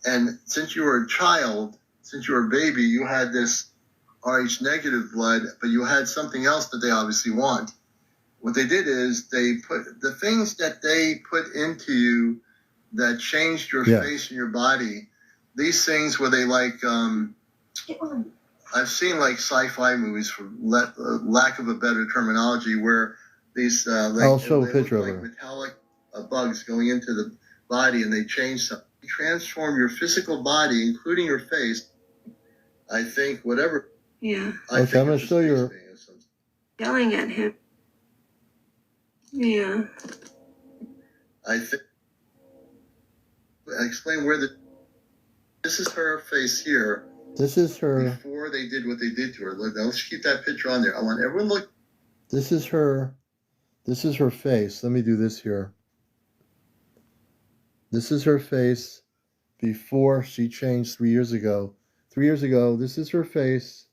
and since you were a child, since you were a baby, you had this Rh negative blood, but you had something else that they obviously want. What they did is they put the things that they put into you that changed your face and your body. These things were they like, I've seen like sci-fi movies, for lack of a better terminology, where these I'll show a picture of her. Metallic bugs going into the body, and they change something. They transform your physical body, including your face. I think whatever. Yeah. Okay, I'm gonna show you. Yelling at him. Yeah. I think. Explain where this is her face here. This is her Before before they did what they did to her. Let's keep that picture on there. I want everyone to look. This is her face. Let me do this here. This is her face before she changed 3 years ago. 3 years ago, this is her face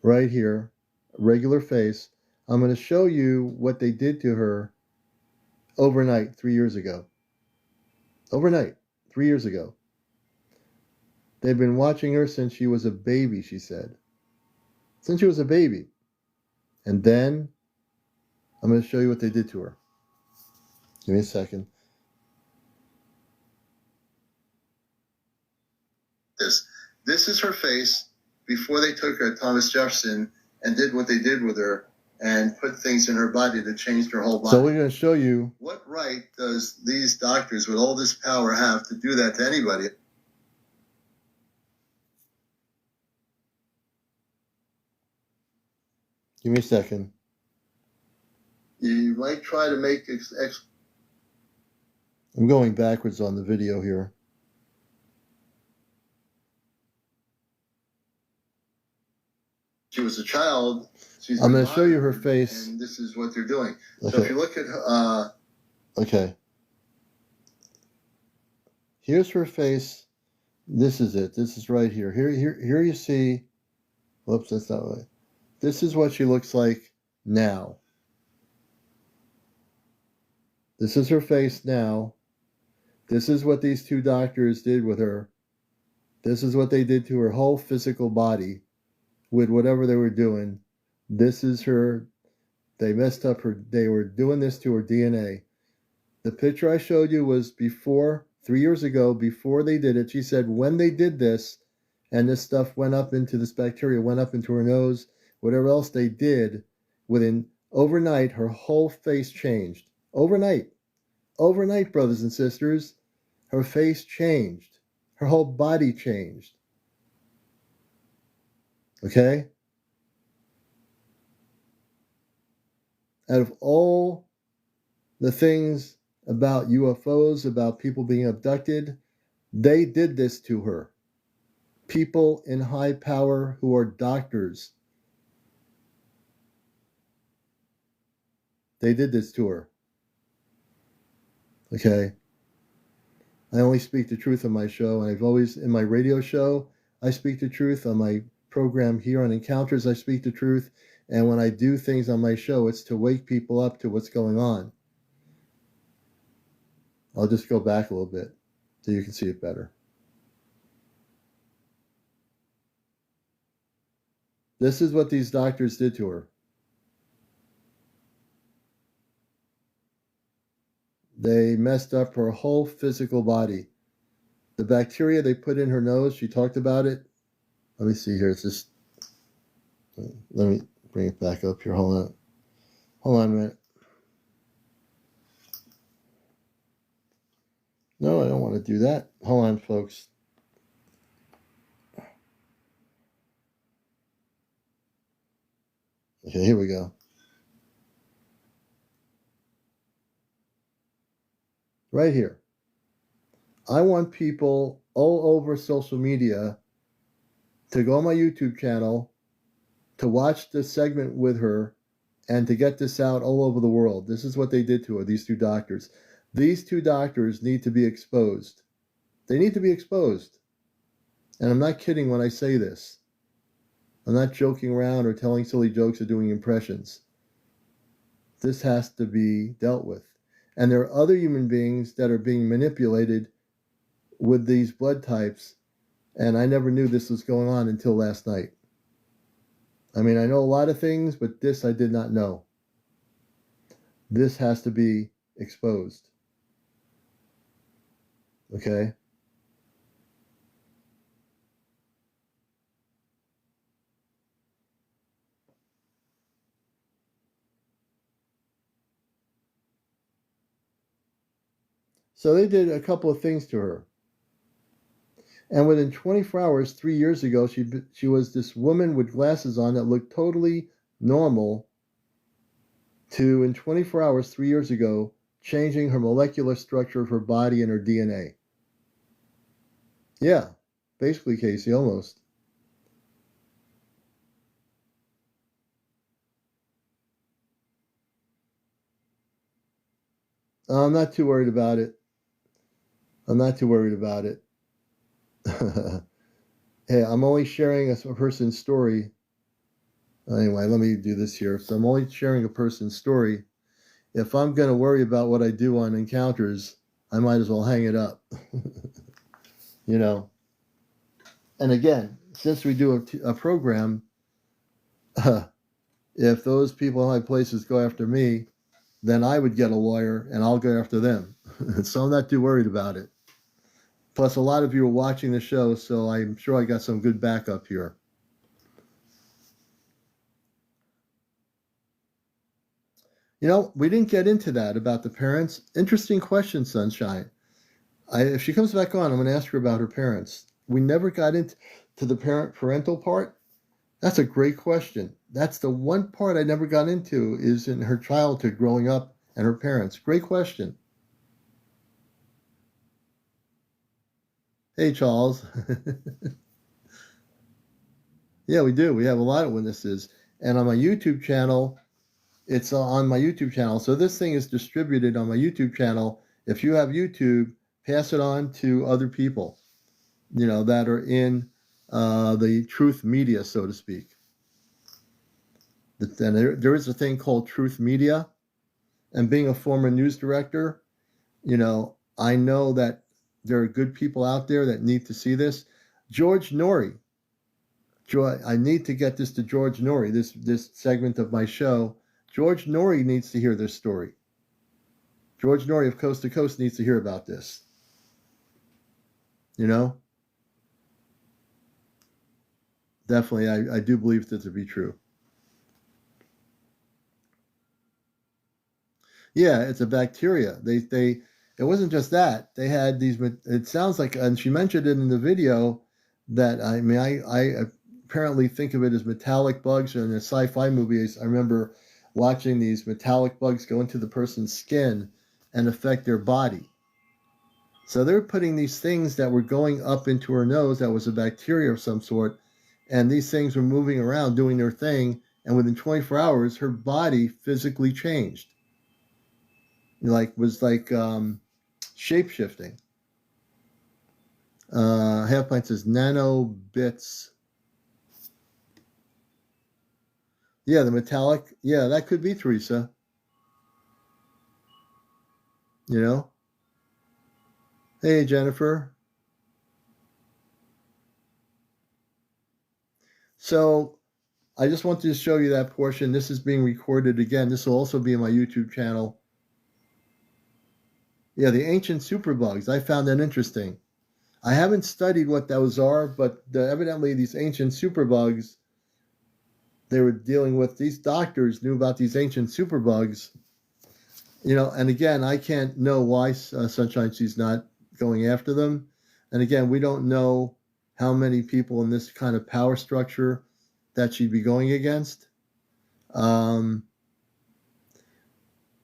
right here, regular face. I'm going to show you what they did to her overnight 3 years ago. Overnight, 3 years ago. They've been watching her since she was a baby, she said. Since she was a baby. And then I'm going to show you what they did to her. Give me a second. This is her face before they took her, Thomas Jefferson, and did what they did with her and put things in her body that changed her whole body. So we're going to show you. What right does these doctors with all this power have to do that to anybody? Give me a second. You might try to make I'm going backwards on the video here. She was a child. I'm going to show you her face. And this is what they're doing. Okay. So if you look at okay. Here's her face. This is it. This is right here. Here you see. Whoops, that's not right. This is what she looks like now. This is her face now. This is what these two doctors did with her. This is what they did to her whole physical body with whatever they were doing. This is her. They messed up her. They were doing this to her DNA. The picture I showed you was before, 3 years ago, before they did it. She said when they did this, and this stuff went up into this bacteria, went up into her nose, whatever else they did, within overnight, her whole face changed. Overnight. Overnight, brothers and sisters, her face changed. Her whole body changed. Okay? Out of all the things about UFOs, about people being abducted, they did this to her. People in high power who are doctors. They did this to her. Okay? I only speak the truth on my show, and I've always, in my radio show, I speak the truth. On my program here on Encounters, I speak the truth. And when I do things on my show, it's to wake people up to what's going on. I'll just go back a little bit so you can see it better. This is what these doctors did to her. They messed up her whole physical body. The bacteria they put in her nose, she talked about it. Let me see here. It's just, let me bring it back up here. Hold on. Hold on a minute. No, I don't want to do that. Hold on, folks. Okay, here we go. Right here. I want people all over social media to go on my YouTube channel, to watch this segment with her, and to get this out all over the world. This is what they did to her, these two doctors. These two doctors need to be exposed. They need to be exposed. And I'm not kidding when I say this. I'm not joking around or telling silly jokes or doing impressions. This has to be dealt with. And there are other human beings that are being manipulated with these blood types, and I never knew this was going on until last night. I mean, I know a lot of things, but this I did not know. This has to be exposed. Okay? So they did a couple of things to her. And within 24 hours, 3 years ago, she was this woman with glasses on that looked totally normal to, in 24 hours, 3 years ago, changing her molecular structure of her body and her DNA. Yeah, basically, Casey, almost. I'm not too worried about it. I'm not too worried about it. Hey, I'm only sharing a person's story. Anyway, let me do this here. So I'm only sharing a person's story. If I'm going to worry about what I do on encounters, I might as well hang it up. You know. And again, since we do a program, if those people in high places go after me, then I would get a lawyer and I'll go after them. So I'm not too worried about it. Plus, a lot of you are watching the show, so I'm sure I got some good backup here. You know, we didn't get into that about the parents. Interesting question, Sunshine. If she comes back on, I'm going to ask her about her parents. We never got into the parental part. That's a great question. That's the one part I never got into, is in her childhood growing up and her parents. Great question. Hey, Charles. Yeah, we do. We have a lot of witnesses. And on my YouTube channel, it's on my YouTube channel. So this thing is distributed on my YouTube channel. If you have YouTube, pass it on to other people, you know, that are in the truth media, so to speak. And there is a thing called truth media. And being a former news director, you know, I know that there are good people out there that need to see this. George Norrie. I need to get this to George Norrie, this segment of my show. George Norrie needs to hear this story. George Norrie of Coast to Coast needs to hear about this. You know? Definitely, I do believe this to be true. Yeah, it's a bacteria. It wasn't just that. They had these, it sounds like, and she mentioned it in the video, that, I mean, I apparently think of it as metallic bugs. In a sci-fi movie, I remember watching these metallic bugs go into the person's skin and affect their body. So they're putting these things that were going up into her nose that was a bacteria of some sort, and these things were moving around doing their thing, and within 24 hours, her body physically changed. Was like shape-shifting. Half Pint says nanobits. Yeah, the metallic. Yeah, that could be Teresa. You know? Hey, Jennifer. So I just wanted to show you that portion. This is being recorded again. This will also be in my YouTube channel. Yeah, the ancient superbugs. I found that interesting. I haven't studied what those are, but evidently these ancient superbugs, they were dealing with, these doctors knew about these ancient superbugs. You know, and again, I can't know why Sunshine, she's not going after them. And again, we don't know how many people in this kind of power structure that she'd be going against.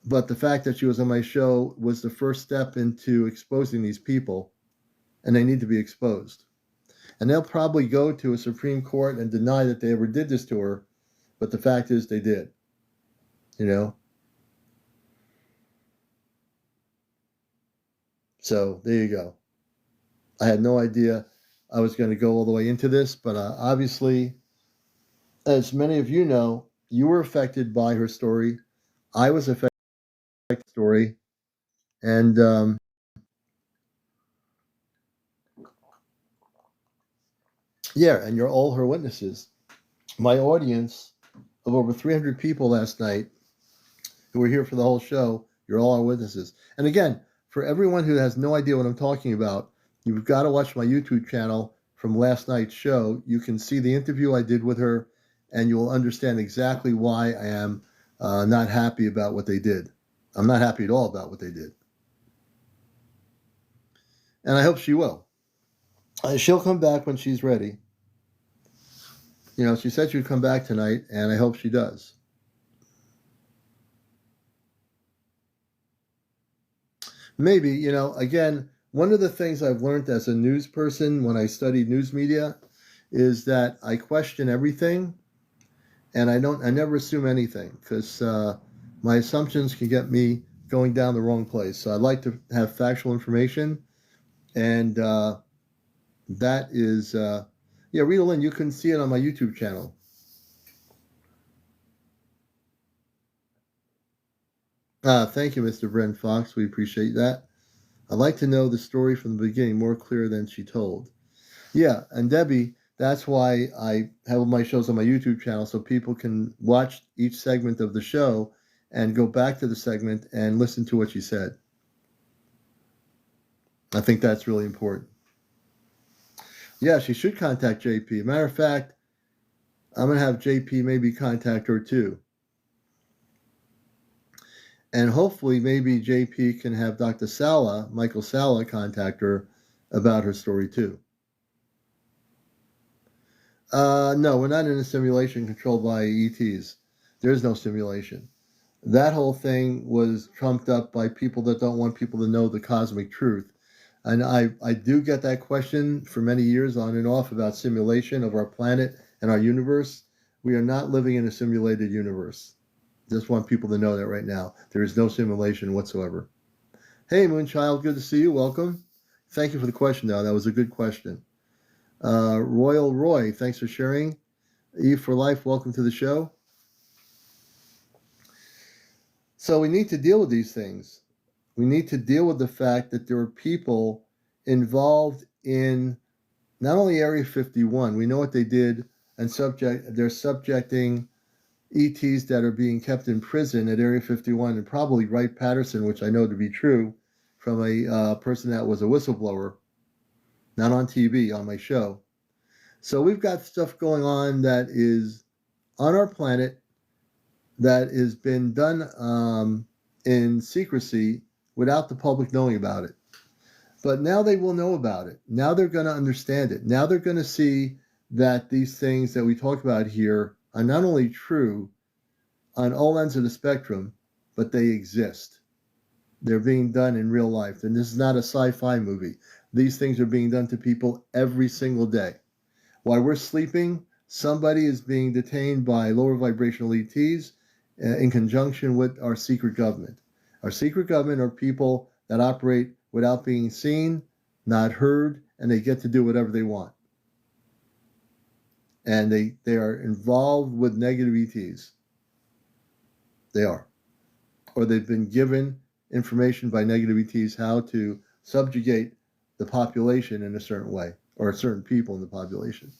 But the fact that she was on my show was the first step into exposing these people, and they need to be exposed. And they'll probably go to a Supreme Court and deny that they ever did this to her, but the fact is they did. You know? So there you go. I had no idea I was going to go all the way into this, but obviously, as many of you know, you were affected by her story. I was affected by the story. And yeah, and you're all her witnesses. My audience of over 300 people last night who were here for the whole show, you're all our witnesses. And again, for everyone who has no idea what I'm talking about, you've got to watch my YouTube channel from last night's show. You can see the interview I did with her, and you'll understand exactly why I am not happy about what they did. I'm not happy at all about what they did. And I hope she will. She'll come back when she's ready. You know, she said she would come back tonight, and I hope she does. Maybe, you know, again, one of the things I've learned as a news person when I studied news media is that I question everything, and I never assume anything, because my assumptions can get me going down the wrong place. So I'd like to have factual information, and that is, Rita Lynn, you can see it on my YouTube channel. Thank you, Mr. Brent Fox. We appreciate that. I'd like to know the story from the beginning more clear than she told. Yeah, and Debbie, that's why I have my shows on my YouTube channel, so people can watch each segment of the show and go back to the segment and listen to what she said. I think that's really important. Yeah, she should contact JP. Matter of fact, I'm going to have JP maybe contact her too. And hopefully maybe JP can have Dr. Michael Sala, contact her about her story too. No, we're not in a simulation controlled by ETs. There's no simulation. That whole thing was trumped up by people that don't want people to know the cosmic truth. And I do get that question for many years on and off about simulation of our planet and our universe. We are not living in a simulated universe. Just want people to know that right now. There is no simulation whatsoever. Hey, Moonchild, good to see you. Welcome. Thank you for the question, though. That was a good question. Royal Roy, thanks for sharing. Eve for Life, welcome to the show. So we need to deal with these things. We need to deal with the fact that there are people involved in not only Area 51, we know what they did, and they're subjecting ETs that are being kept in prison at Area 51, and probably Wright-Patterson, which I know to be true, from a person that was a whistleblower, not on TV, on my show. So we've got stuff going on that is on our planet that has been done in secrecy without the public knowing about it. But now they will know about it. Now they're going to understand it. Now they're going to see that these things that we talk about here are not only true on all ends of the spectrum, but they exist. They're being done in real life. And this is not a sci-fi movie. These things are being done to people every single day. While we're sleeping, somebody is being detained by lower vibrational ETs in conjunction with our secret government. Our secret government are people that operate without being seen, not heard, and they get to do whatever they want. And they are involved with negative ETs. They are. Or they've been given information by negative ETs how to subjugate the population in a certain way, or certain people in the population.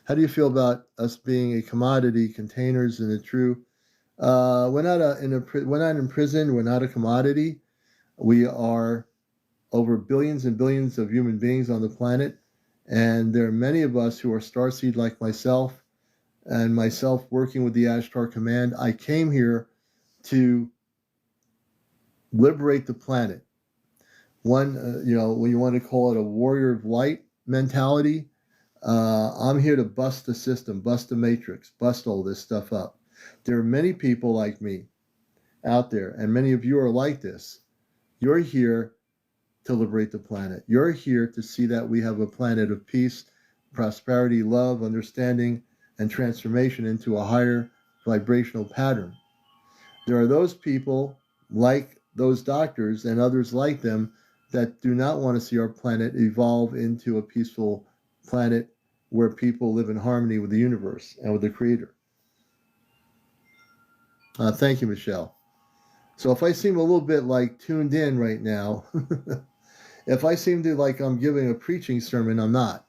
How do you feel about us being a commodity, containers in a true? We're not in prison. We're not a commodity. We are over billions and billions of human beings on the planet, and there are many of us who are starseed like myself, and myself working with the Ashtar Command. I came here to liberate the planet. One, when you want to call it a warrior of light mentality, I'm here to bust the system, bust the matrix, bust all this stuff up. There are many people like me out there, and many of you are like this. You're here to liberate the planet. You're here to see that we have a planet of peace, prosperity, love, understanding, and transformation into a higher vibrational pattern. There are those people, like those doctors and others like them, that do not want to see our planet evolve into a peaceful planet where people live in harmony with the universe and with the Creator. Thank you, Michelle. So if I seem a little bit like tuned in right now, if I seem to like I'm giving a preaching sermon, I'm not.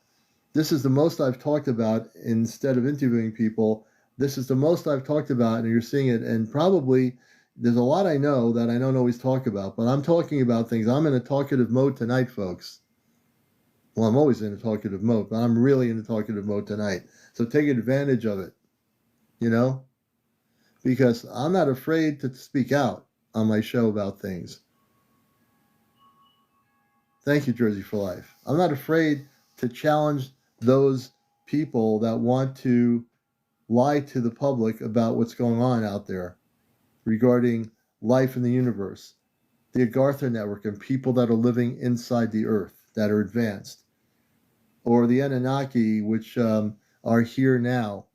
This is the most I've talked about instead of interviewing people. This is the most I've talked about, and you're seeing it. And probably there's a lot I know that I don't always talk about, but I'm talking about things. I'm in a talkative mode tonight, folks. Well, I'm always in a talkative mode, but I'm really in a talkative mode tonight. So take advantage of it, because I'm not afraid to speak out on my show about things. Thank you, Jersey for Life. I'm not afraid to challenge those people that want to lie to the public about what's going on out there regarding life in the universe, the Agartha network, and people that are living inside the earth that are advanced, or the Anunnaki, which are here now,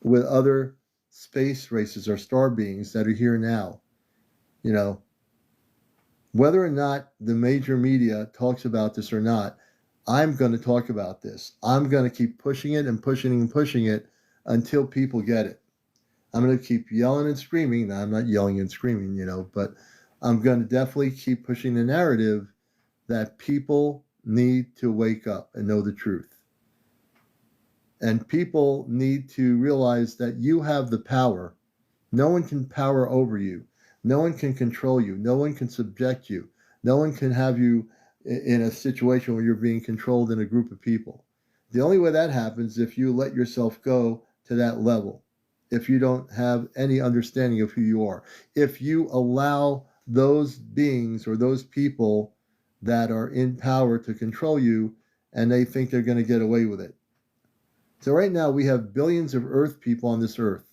with other space races or star beings that are here now. Whether or not the major media talks about this or not, I'm going to talk about this. I'm going to keep pushing it and pushing and pushing it until people get it. I'm going to keep yelling and screaming. Now, I'm not yelling and screaming, but I'm going to definitely keep pushing the narrative that people need to wake up and know the truth. And people need to realize that you have the power. No one can power over you. No one can control you. No one can subject you. No one can have you in a situation where you're being controlled in a group of people. The only way that happens is if you let yourself go to that level, if you don't have any understanding of who you are, if you allow those beings or those people that are in power to control you and they think they're going to get away with it. So right now we have billions of Earth people on this Earth.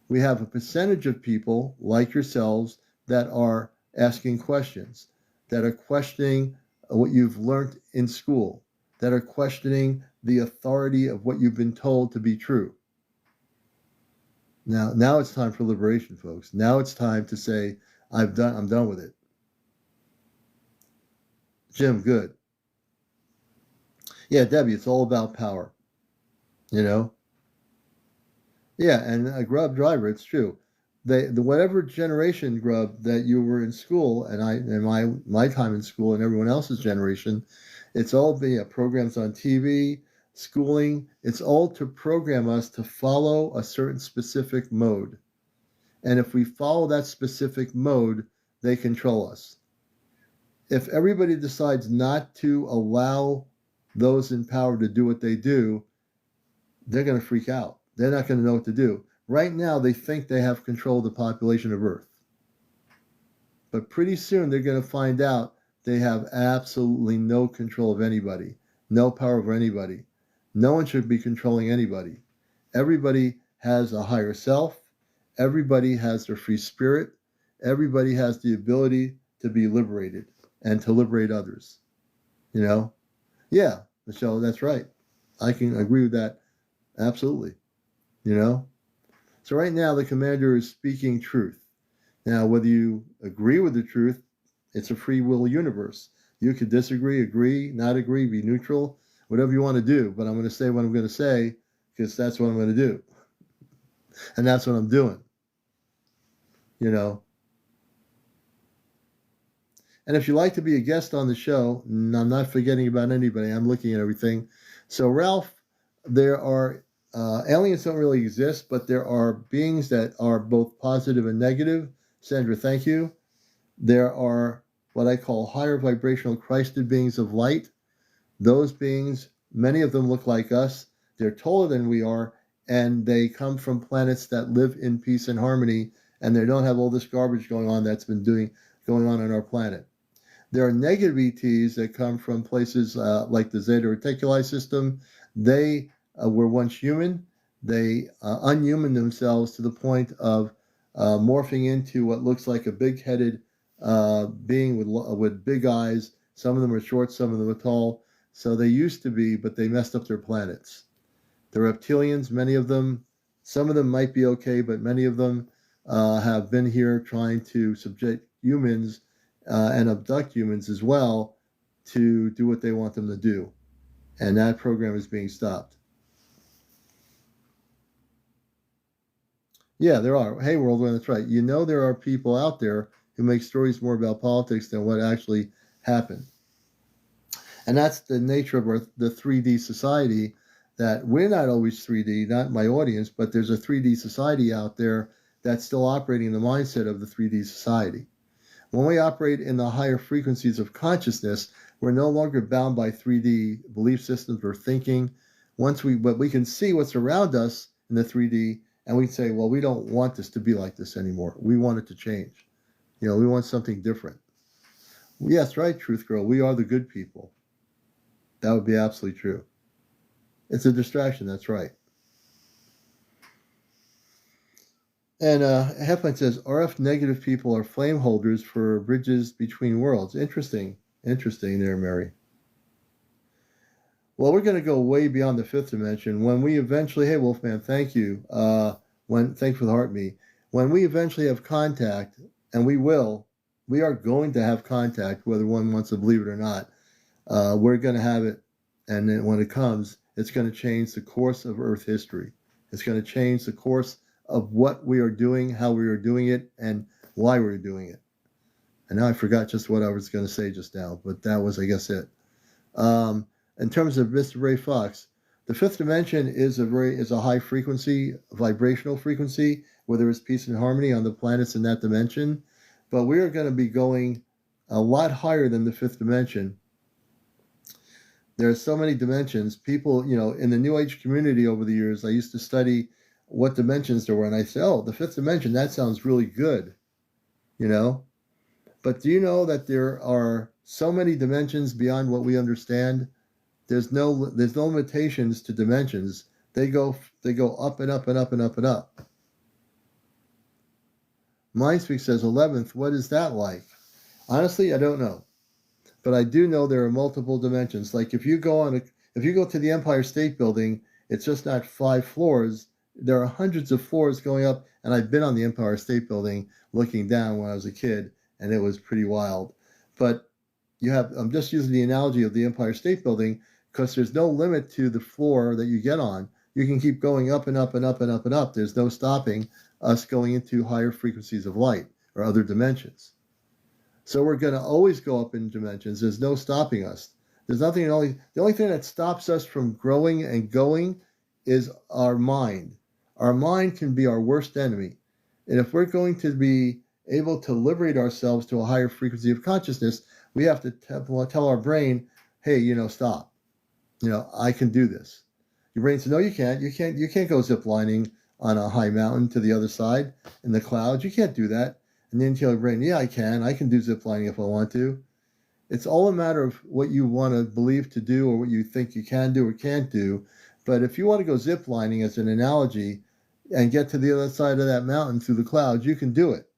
We have a percentage of people like yourselves that are asking questions, that are questioning what you've learned in school, that are questioning the authority of what you've been told to be true. Now it's time for liberation, folks. Now it's time to say, I'm done with it. Jim, good. Yeah, Debbie, it's all about power. Yeah, and Grub Driver, it's true. The whatever generation, Grub, that you were in school, and my time in school and everyone else's generation, it's all programs on TV, schooling. It's all to program us to follow a certain specific mode. And if we follow that specific mode, they control us. If everybody decides not to allow those in power to do what they do, they're going to freak out. They're not going to know what to do. Right now, they think they have control of the population of Earth. But pretty soon, they're going to find out they have absolutely no control of anybody, no power over anybody. No one should be controlling anybody. Everybody has a higher self. Everybody has their free spirit. Everybody has the ability to be liberated and to liberate others. Yeah, Michelle, that's right. I can agree with that. Absolutely. So right now the commander is speaking truth. Now, whether you agree with the truth, it's a free will universe. You could disagree, agree, not agree, be neutral, whatever you want to do. But I'm going to say what I'm going to say because that's what I'm going to do. And that's what I'm doing. And if you'd like to be a guest on the show, I'm not forgetting about anybody. I'm looking at everything. So Ralph, there are aliens don't really exist, but there are beings that are both positive and negative. Sandra, thank you. There are what I call higher vibrational Christed beings of light. Those beings, many of them look like us. They're taller than we are, and they come from planets that live in peace and harmony, and they don't have all this garbage going on that's been going on our planet. There are negative ETs that come from places like the Zeta Reticuli system. They were once human. They unhuman themselves to the point of morphing into what looks like a big-headed being with big eyes. Some of them are short, some of them are tall. So they used to be, but they messed up their planets. The reptilians, many of them, some of them might be okay, but many of them have been here trying to subject humans and abduct humans as well to do what they want them to do. And that program is being stopped. Yeah, there are. Hey, Worldwide, that's right. There are people out there who make stories more about politics than what actually happened. And that's the nature of the 3D society, that we're not always 3D, not my audience, but there's a 3D society out there that's still operating in the mindset of the 3D society. When we operate in the higher frequencies of consciousness, we're no longer bound by 3D belief systems or thinking. But we can see what's around us in the 3D, and we say, well, we don't want this to be like this anymore. We want it to change. We want something different. Yes, right, Truth Girl. We are the good people. That would be absolutely true. It's a distraction. That's right. And Heflin says, RF negative people are flame holders for bridges between worlds. Interesting there, Mary. Well, we're going to go way beyond the fifth dimension. When we eventually, hey, Wolfman, thank you. Thanks for the heart me. When we eventually have contact, and we will, we are going to have contact, whether one wants to believe it or not. We're going to have it, and then when it comes, it's going to change the course of Earth history. It's going to change the course of what we are doing, how we are doing it, and why we're doing it. And now I forgot just what I was going to say just now, but that was, I guess, it. In terms of Mr. Ray Fox, the fifth dimension is a high frequency, vibrational frequency, where there is peace and harmony on the planets in that dimension. But we are going to be going a lot higher than the fifth dimension. There are so many dimensions. People, in the New Age community over the years, I used to study what dimensions there were, and I say, oh, the fifth dimension, that sounds really good, But do you know that there are so many dimensions beyond what we understand? There's no limitations to dimensions. They go up and up and up and up and up. Mindspeak says 11th. What is that like? Honestly, I don't know, but I do know there are multiple dimensions. Like if you go to the Empire State Building, it's just not 5 floors. There are hundreds of floors going up, and I've been on the Empire State Building looking down when I was a kid, and it was pretty wild. But I'm just using the analogy of the Empire State Building because there's no limit to the floor that you get on. You can keep going up and up and up and up and up. There's no stopping us going into higher frequencies of light or other dimensions. So we're going to always go up in dimensions. There's no stopping us. There's nothing. The only thing that stops us from growing and going is our mind. Our mind can be our worst enemy. And if we're going to be able to liberate ourselves to a higher frequency of consciousness, we have to tell our brain, hey, stop. I can do this. Your brain says, no, you can't. You can't go ziplining on a high mountain to the other side in the clouds. You can't do that. And then tell your brain, yeah, I can do ziplining if I want to. It's all a matter of what you want to believe to do or what you think you can do or can't do. But if you want to go ziplining as an analogy and get to the other side of that mountain through the clouds, you can do it.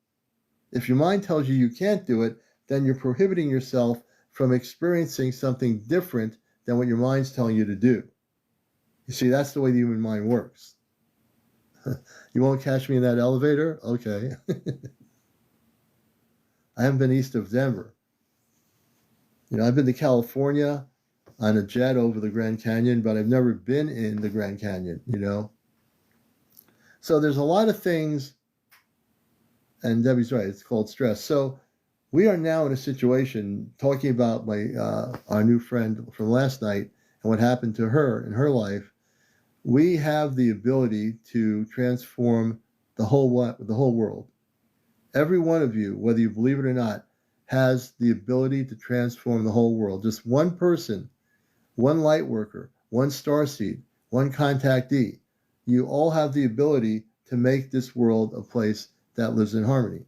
If your mind tells you can't do it, then you're prohibiting yourself from experiencing something different than what your mind's telling you to do. You see, that's the way the human mind works. You won't catch me in that elevator? Okay. I haven't been east of Denver. I've been to California on a jet over the Grand Canyon, but I've never been in the Grand Canyon, So there's a lot of things, and Debbie's right, it's called stress. So we are now in a situation talking about our new friend from last night and what happened to her in her life. We have the ability to transform the whole world. Every one of you, whether you believe it or not, has the ability to transform the whole world. Just one person, one light worker, one starseed, one contactee. You all have the ability to make this world a place that lives in harmony.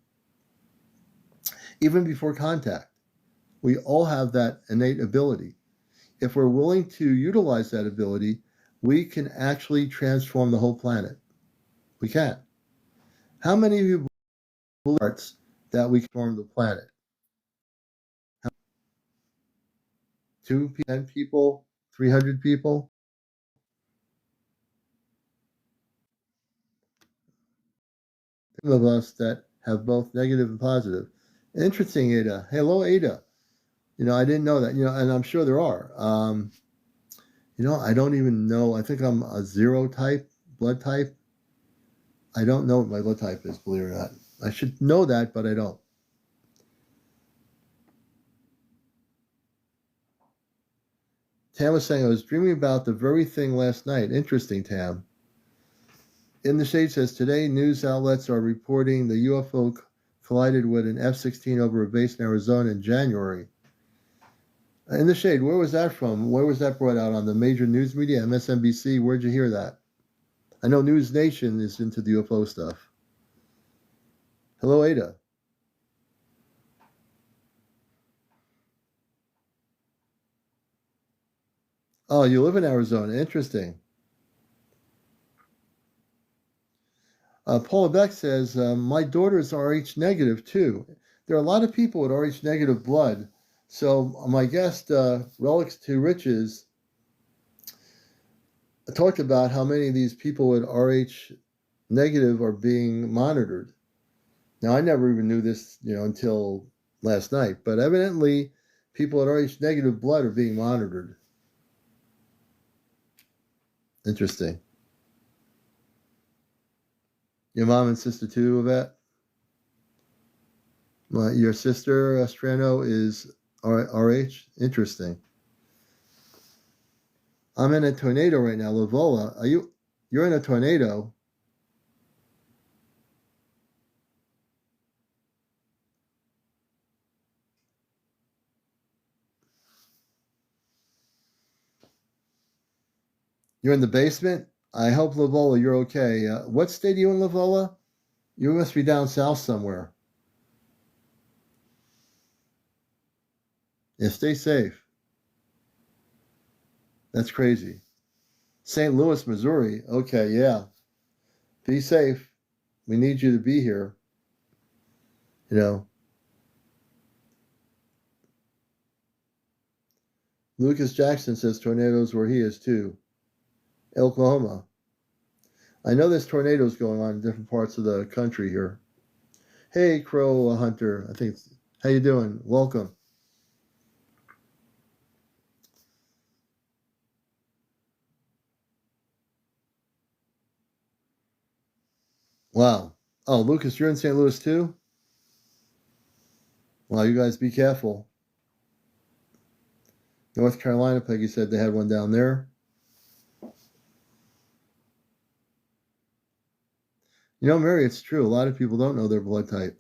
Even before contact, we all have that innate ability. If we're willing to utilize that ability, we can actually transform the whole planet. We can. How many of you believe that we can transform the planet? 2, 10 people, 300 people? Some of us that have both negative and positive. Interesting, Ada. Hello, Ada. I didn't know that. And I'm sure there are. I don't even know. I think I'm a 0 type, blood type. I don't know what my blood type is, believe it or not. I should know that, but I don't. Tam was saying, I was dreaming about the very thing last night. Interesting, Tam. In the Shade says, today news outlets are reporting the UFO collided with an F-16 over a base in Arizona in January. In the Shade, where was that from? Where was that brought out? On the major news media, MSNBC? Where'd you hear that? I know News Nation is into the UFO stuff. Hello, Ada. Oh, you live in Arizona. Interesting. Paula Beck says, my daughter's Rh negative too. There are a lot of people with Rh negative blood. So my guest, Relics to Riches, talked about how many of these people with Rh negative are being monitored. Now, I never even knew this, until last night. But evidently, people at RH negative blood are being monitored. Interesting. Your mom and sister too, Yvette? Your sister, Strano, is RH? Interesting. I'm in a tornado right now. Lavola, you're in a tornado? You're in the basement? I hope, Lavola, you're okay. What state are you in, Lavola? You must be down south somewhere. Yeah, stay safe. That's crazy. St. Louis, Missouri. Okay, yeah. Be safe. We need you to be here. You know. Lucas Jackson says tornadoes where he is too. Oklahoma. I know there's tornadoes going on in different parts of the country here. Hey, Crow Hunter. How you doing? Welcome. Wow. Oh, Lucas, you're in St. Louis too? Wow, you guys be careful. North Carolina, Peggy said they had one down there. You know, Mary, it's true. A lot of people don't know their blood type.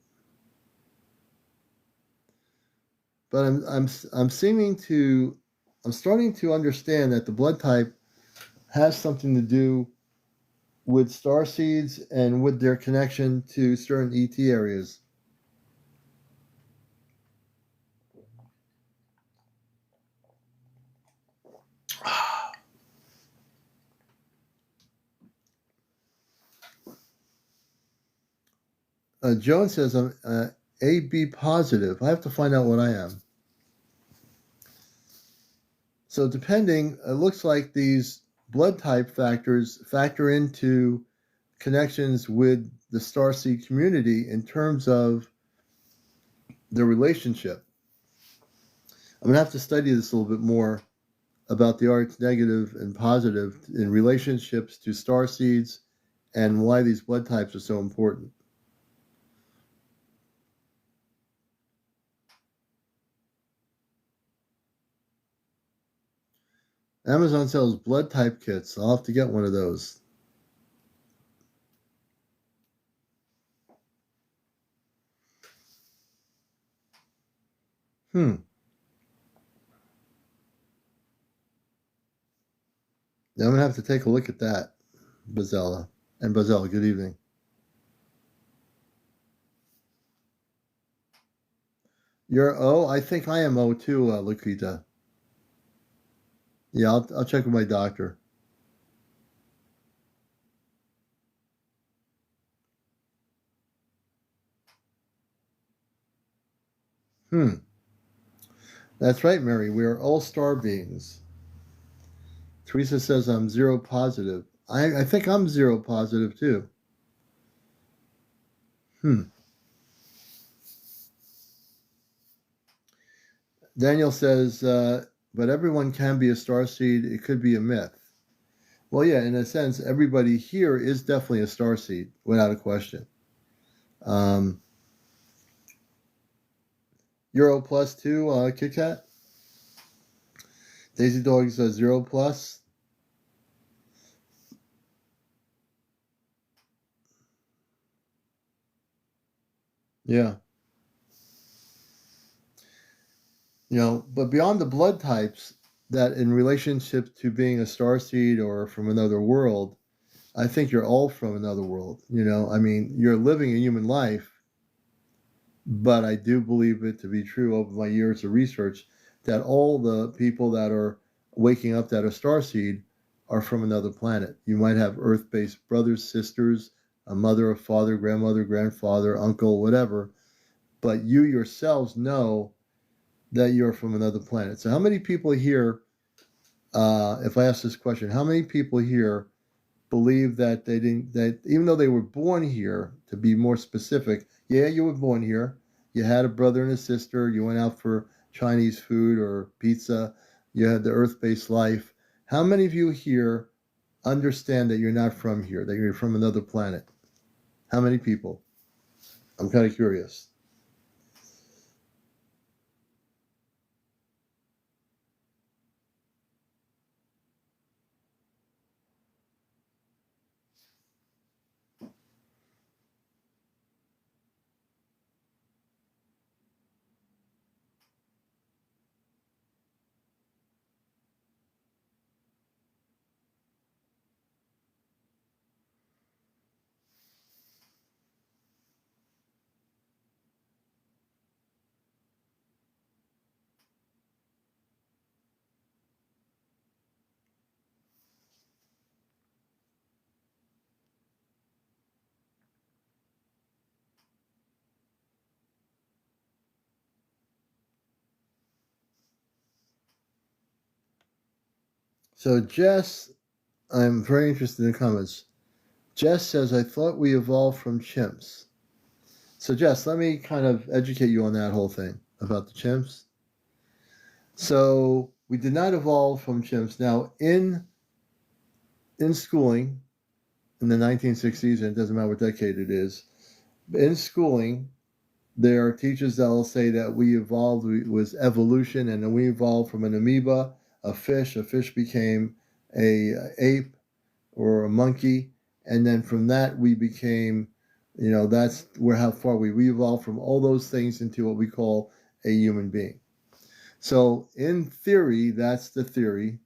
But I'm starting to understand that the blood type has something to do with star seeds and with their connection to certain ET areas. Joan says I'm AB positive. I have to find out what I am. So depending, it looks like these blood type factors factor into connections with the starseed community in terms of the relationship. I'm going to have to study this a little bit more about the RH negative and positive in relationships to starseeds and why these blood types are so important. Amazon sells blood type kits. I'll have to get one of those. I'm going to have to take a look at that, Bazella. And Bazella, good evening. You're O? I think I am O too, Lakita. Yeah, I'll check with my doctor. That's right, Mary. We are all star beings. Teresa says I'm zero positive. I think I'm zero positive too. Daniel says, but everyone can be a starseed. It could be a myth. Well, yeah, in a sense, everybody here is definitely a starseed, without a question. Euro plus 2, Kit Kat. Daisy Dog's 0 plus. Yeah. You know, but beyond the blood types, that in relationship to being a starseed or from another world, I think you're all from another world. You know, I mean, you're living a human life, but I do believe it to be true over my years of research that all the people that are waking up that are starseed are from another planet. You might have Earth-based brothers, sisters, a mother, a father, grandmother, grandfather, uncle, whatever, but you yourselves know that you're from another planet. So how many people here, if I ask this question, how many people here believe that that even though they were born here, to be more specific, yeah, you were born here, You had a brother and a sister. You went out for Chinese food or pizza. You had the earth-based life. How many of you here understand that you're not from here, that you're from another planet? How many people? I'm kind of curious. So Jess, I'm very interested in the comments. Jess says, I thought we evolved from chimps. So Jess, let me kind of educate you on that whole thing about the chimps. So we did not evolve from chimps. Now in schooling in the 1960s, and it doesn't matter what decade it is, in schooling, there are teachers that will say that we evolved was evolution, and then we evolved from an amoeba, a fish became a ape or a monkey, and then from that we became, that's where how far we evolved from all those things into what we call a human being. So in theory, that's the theory,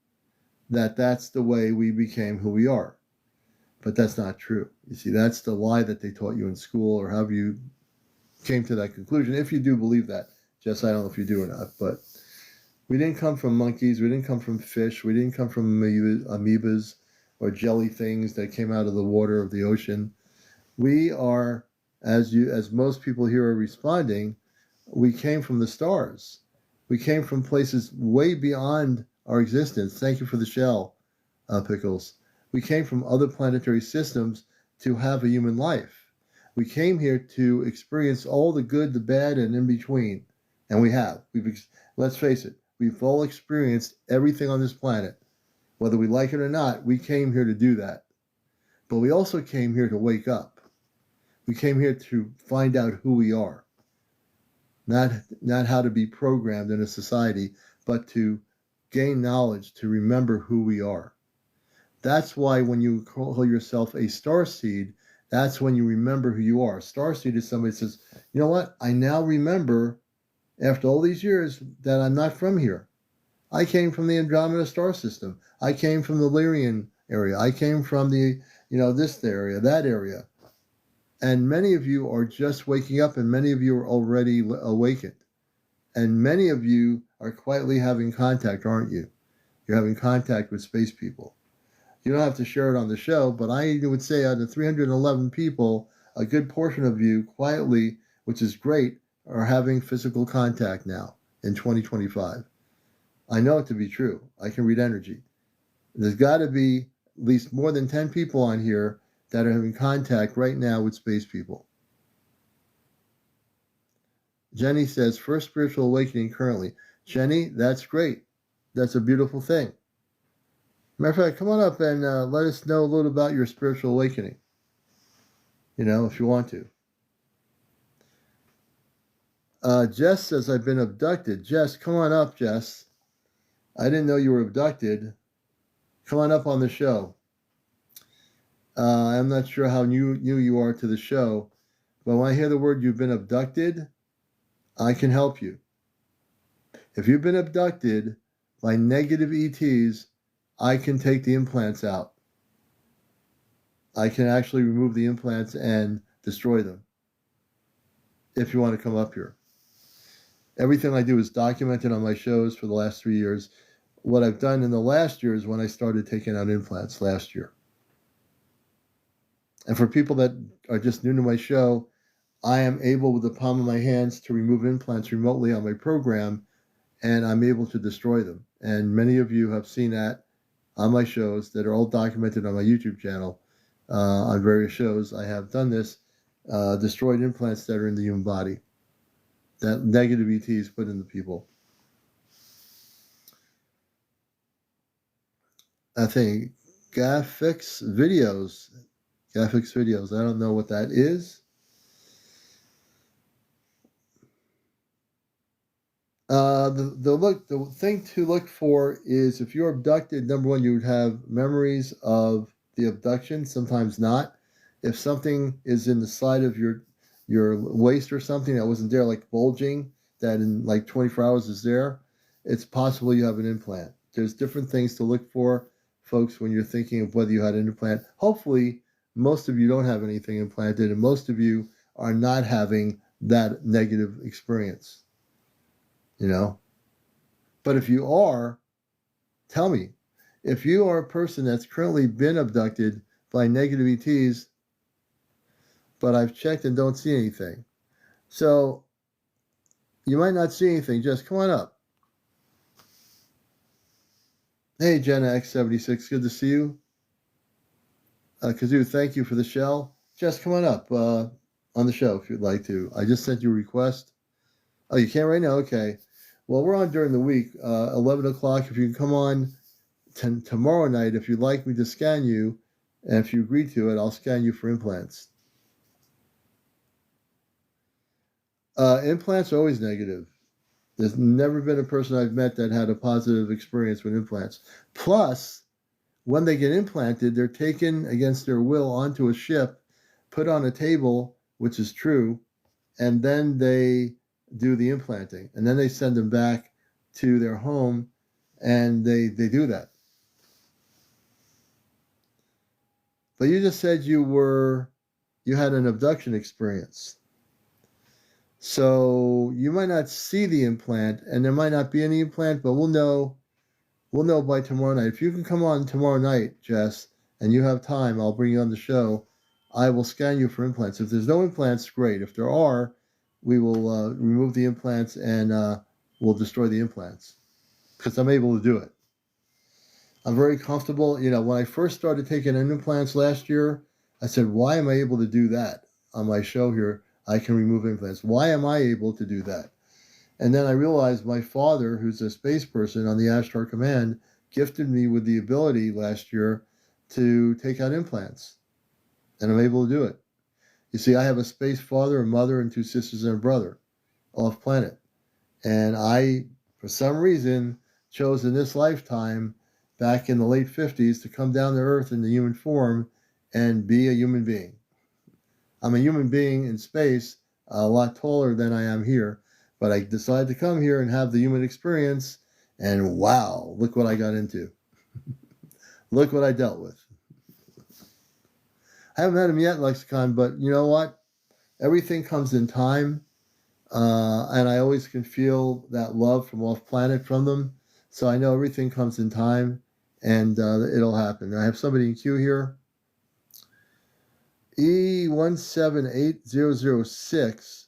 that's the way we became who we are. But that's not true. You see, that's the lie that they taught you in school, or however you came to that conclusion. If you do believe that, Jess, I don't know if you do or not, but we didn't come from monkeys. We didn't come from fish. We didn't come from amoebas or jelly things that came out of the water of the ocean. We are, as most people here are responding, we came from the stars. We came from places way beyond our existence. Thank you for the shell, Pickles. We came from other planetary systems to have a human life. We came here to experience all the good, the bad, and in between. And we have. Let's face it, we've all experienced everything on this planet. Whether we like it or not, we came here to do that. But we also came here to wake up. We came here to find out who we are. Not how to be programmed in a society, but to gain knowledge, to remember who we are. That's why when you call yourself a starseed, that's when you remember who you are. A starseed is somebody who says, you know what? I now remember, after all these years, that I'm not from here. I came from the Andromeda star system. I came from the Lyrian area. I came from the, this area, that area. And many of you are just waking up, and many of you are already awakened. And many of you are quietly having contact, aren't you? You're having contact with space people. You don't have to share it on the show, but I would say out of 311 people, a good portion of you quietly, which is great, are having physical contact now in 2025. I know it to be true. I can read energy. There's got to be at least more than 10 people on here that are having contact right now with space people. Jenny says, first spiritual awakening currently. Jenny, that's great. That's a beautiful thing. Matter of fact, come on up and let us know a little about your spiritual awakening. If you want to. Jess says, I've been abducted. Jess, come on up, Jess. I didn't know you were abducted. Come on up on the show. I'm not sure how new you are to the show, but when I hear the word you've been abducted, I can help you. If you've been abducted by negative ETs, I can take the implants out. I can actually remove the implants and destroy them. If you want to come up here. Everything I do is documented on my shows for the last 3 years. What I've done in the last year is when I started taking out implants last year. And for people that are just new to my show, I am able with the palm of my hands to remove implants remotely on my program, and I'm able to destroy them. And many of you have seen that on my shows that are all documented on my YouTube channel. On various shows, I have done this, destroyed implants that are in the human body. that negative ET is put into people. I think graphics videos. I don't know what that is. The thing to look for is if you're abducted. Number one, you would have memories of the abduction. Sometimes not. If something is in the side of your waist or something that wasn't there, like bulging, that in like 24 hours is there, it's possible you have an implant. There's different things to look for, folks, when you're thinking of whether you had an implant. Hopefully, most of you don't have anything implanted, and most of you are not having that negative experience. But if you are, tell me. If you are a person that's currently been abducted by negative ETs, but I've checked and don't see anything. So you might not see anything. Just come on up. Hey, Jenna X76, good to see you. Kazoo, thank you for the shell. Just come on up on the show if you'd like to. I just sent you a request. Oh, you can't right now? Okay. Well, we're on during the week, 11 o'clock. If you can come on tomorrow night, if you'd like me to scan you, and if you agree to it, I'll scan you for implants. Implants are always negative. There's never been a person I've met that had a positive experience with implants. Plus, when they get implanted, they're taken against their will onto a ship, put on a table, which is true, and then they do the implanting. And then they send them back to their home, and they do that. But you just said you had an abduction experience. So you might not see the implant, and there might not be any implant, but we'll know by tomorrow night. If you can come on tomorrow night, Jess, and you have time, I'll bring you on the show. I will scan you for implants. If there's no implants, great. If there are, we will remove the implants and we'll destroy the implants because I'm able to do it. I'm very comfortable. When I first started taking implants last year, I said, why am I able to do that on my show here? I can remove implants. Why am I able to do that? And then I realized my father, who's a space person on the Ashtar Command, gifted me with the ability last year to take out implants. And I'm able to do it. You see, I have a space father, a mother, and 2 sisters and a brother off planet. And I, for some reason, chose in this lifetime, back in the late 50s, to come down to Earth in the human form and be a human being. I'm a human being in space, a lot taller than I am here, but I decided to come here and have the human experience, and wow, look what I got into. Look what I dealt with. I haven't met him yet, Lexicon, but you know what? Everything comes in time, and I always can feel that love from off planet from them, so I know everything comes in time, and it'll happen. I have somebody in queue here. E178006.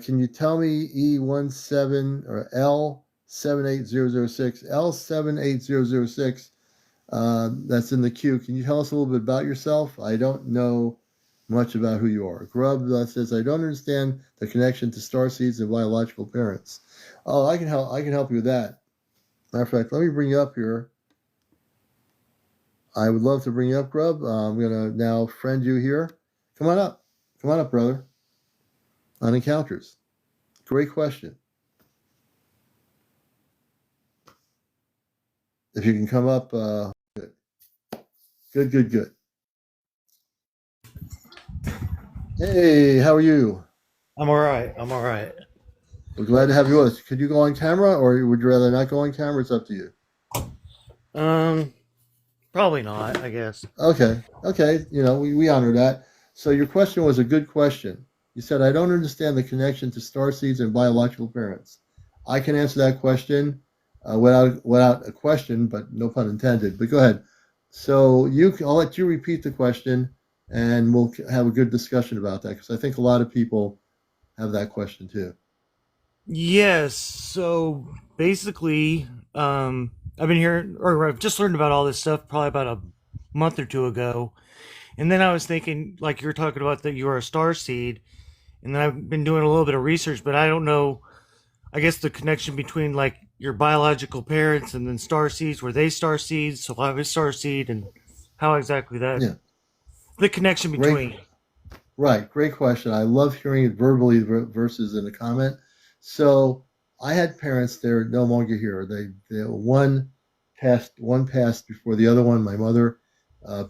Can you tell me E17 or L78006? L78006. That's in the queue. Can you tell us a little bit about yourself? I don't know much about who you are. Grub says, I don't understand the connection to starseeds and biological parents. Oh, I can help you with that. Matter of fact, let me bring you up here. I would love to bring you up, Grub. I'm going to now friend you here. Come on up. Come on up, brother. On Encounters. Great question. If you can come up, good. Good. Hey, how are you? I'm all right. We're glad to have you with us. Could you go on camera, or would you rather not go on camera? It's up to you. Probably not, I guess. Okay. We honor that. So your question was a good question. You said, I don't understand the connection to starseeds and biological parents. I can answer that question without a question, but no pun intended. But go ahead. So I'll let you repeat the question, and we'll have a good discussion about that, because I think a lot of people have that question too. Yes. So basically, I've been here, or I've just learned about all this stuff probably about a month or two ago. And then I was thinking, like you were talking about that you were a star seed. and then I've been doing a little bit of research, but I don't know. I guess the connection between like your biological parents and then star seeds, were they star seeds? So I was star seed, and how exactly that Yeah, the connection great. between. Right, great question. I love hearing it verbally versus in a comment. So I had parents; they're no longer here. They one passed before the other one. My mother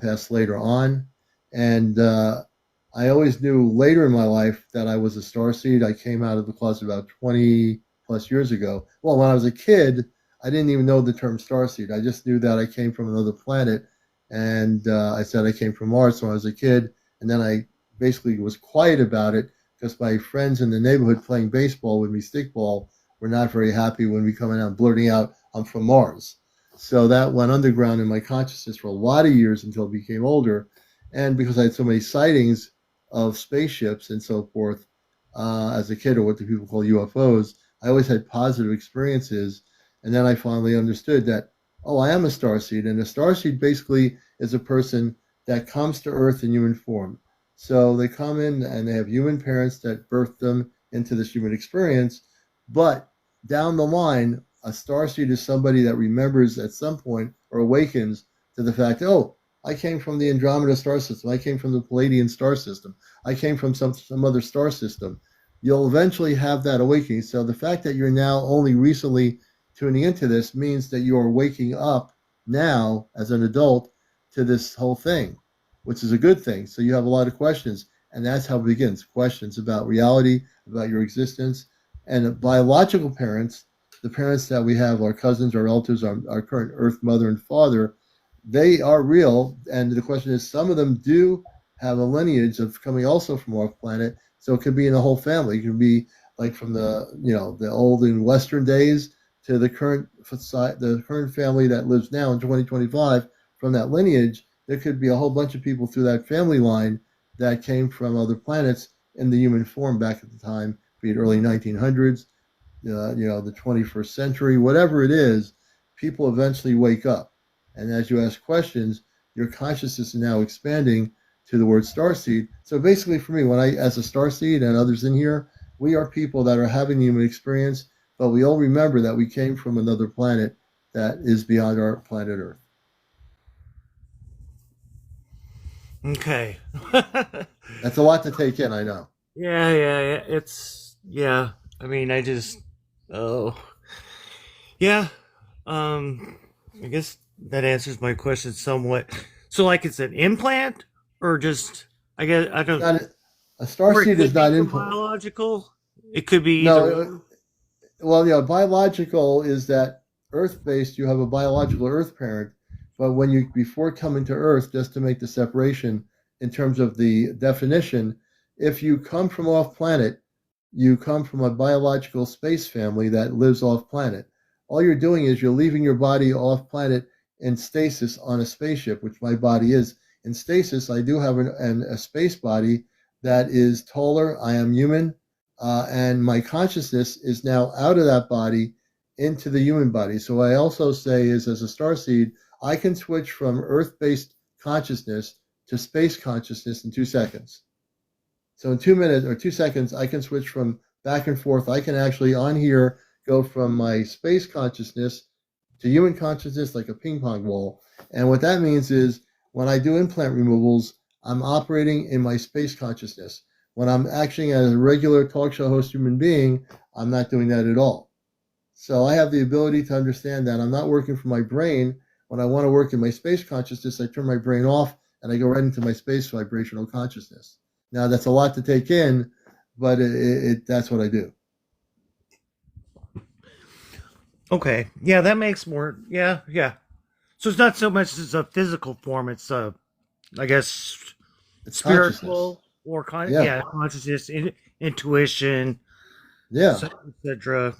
passed later on, and I always knew later in my life that I was a star seed. I came out of the closet about 20 plus years ago. Well, when I was a kid, I didn't even know the term star seed. I just knew that I came from another planet, and I said I came from Mars when I was a kid, and then I basically was quiet about it because my friends in the neighborhood playing baseball with me, stickball, were not very happy when we coming out blurting out, "I'm from Mars." So that went underground in my consciousness for a lot of years until I became older. And because I had so many sightings of spaceships and so forth as a kid, or what the people call UFOs, I always had positive experiences. And then I finally understood that, oh, I am a starseed. And a starseed basically is a person that comes to Earth in human form. So they come in and they have human parents that birthed them into this human experience. But down the line, a starseed is somebody that remembers at some point or awakens to the fact, oh, I came from the Andromeda star system. I came from the Palladian star system. I came from some other star system. You'll eventually have that awakening. So the fact that you're now only recently tuning into this means that you are waking up now as an adult to this whole thing, which is a good thing. So you have a lot of questions, and that's how it begins. Questions about reality, about your existence, and biological parents, the parents that we have, our cousins, our relatives, our current Earth mother and father, they are real. And the question is, some of them do have a lineage of coming also from off planet. So it could be in the whole family. It could be like from the olden Western days to the current family that lives now in 2025 from that lineage. There could be a whole bunch of people through that family line that came from other planets in the human form back at the time, be it early 1900s, the 21st century, whatever it is. People eventually wake up, and as you ask questions, your consciousness is now expanding to the word starseed. So basically, for me, as a starseed and others in here, we are people that are having the human experience, but we all remember that we came from another planet that is beyond our planet Earth. Okay. That's a lot to take in, I know. Yeah. It's yeah. I mean, I just oh yeah. I guess that answers my question somewhat. So, like, it's an implant, or just I guess I don't. Not, a Or it starseed is could be not for implant. biological. It could be either No, or. well, biological is that Earth-based. You have a biological Earth parent, but when you before coming to Earth, just to make the separation in terms of the definition, if you come from off planet, you come from a biological space family that lives off planet. All you're doing is you're leaving your body off planet in stasis on a spaceship, which my body is. In stasis, I do have a space body that is taller. I am human, and my consciousness is now out of that body into the human body. So what I also say is, as a starseed, I can switch from Earth-based consciousness to space consciousness in 2 seconds. So in 2 minutes or 2 seconds, I can switch from back and forth. I can actually on here go from my space consciousness to human consciousness like a ping pong ball. And what that means is when I do implant removals, I'm operating in my space consciousness. When I'm acting as a regular talk show host human being, I'm not doing that at all. So I have the ability to understand that I'm not working for my brain. When I want to work in my space consciousness, I turn my brain off and I go right into my space vibrational consciousness. Now that's a lot to take in, but that's what I do. Okay. Yeah, that makes more. Yeah. So it's not so much as a physical form. It's I guess, It's consciousness. spiritual or Yeah, consciousness, intuition, yeah. etc.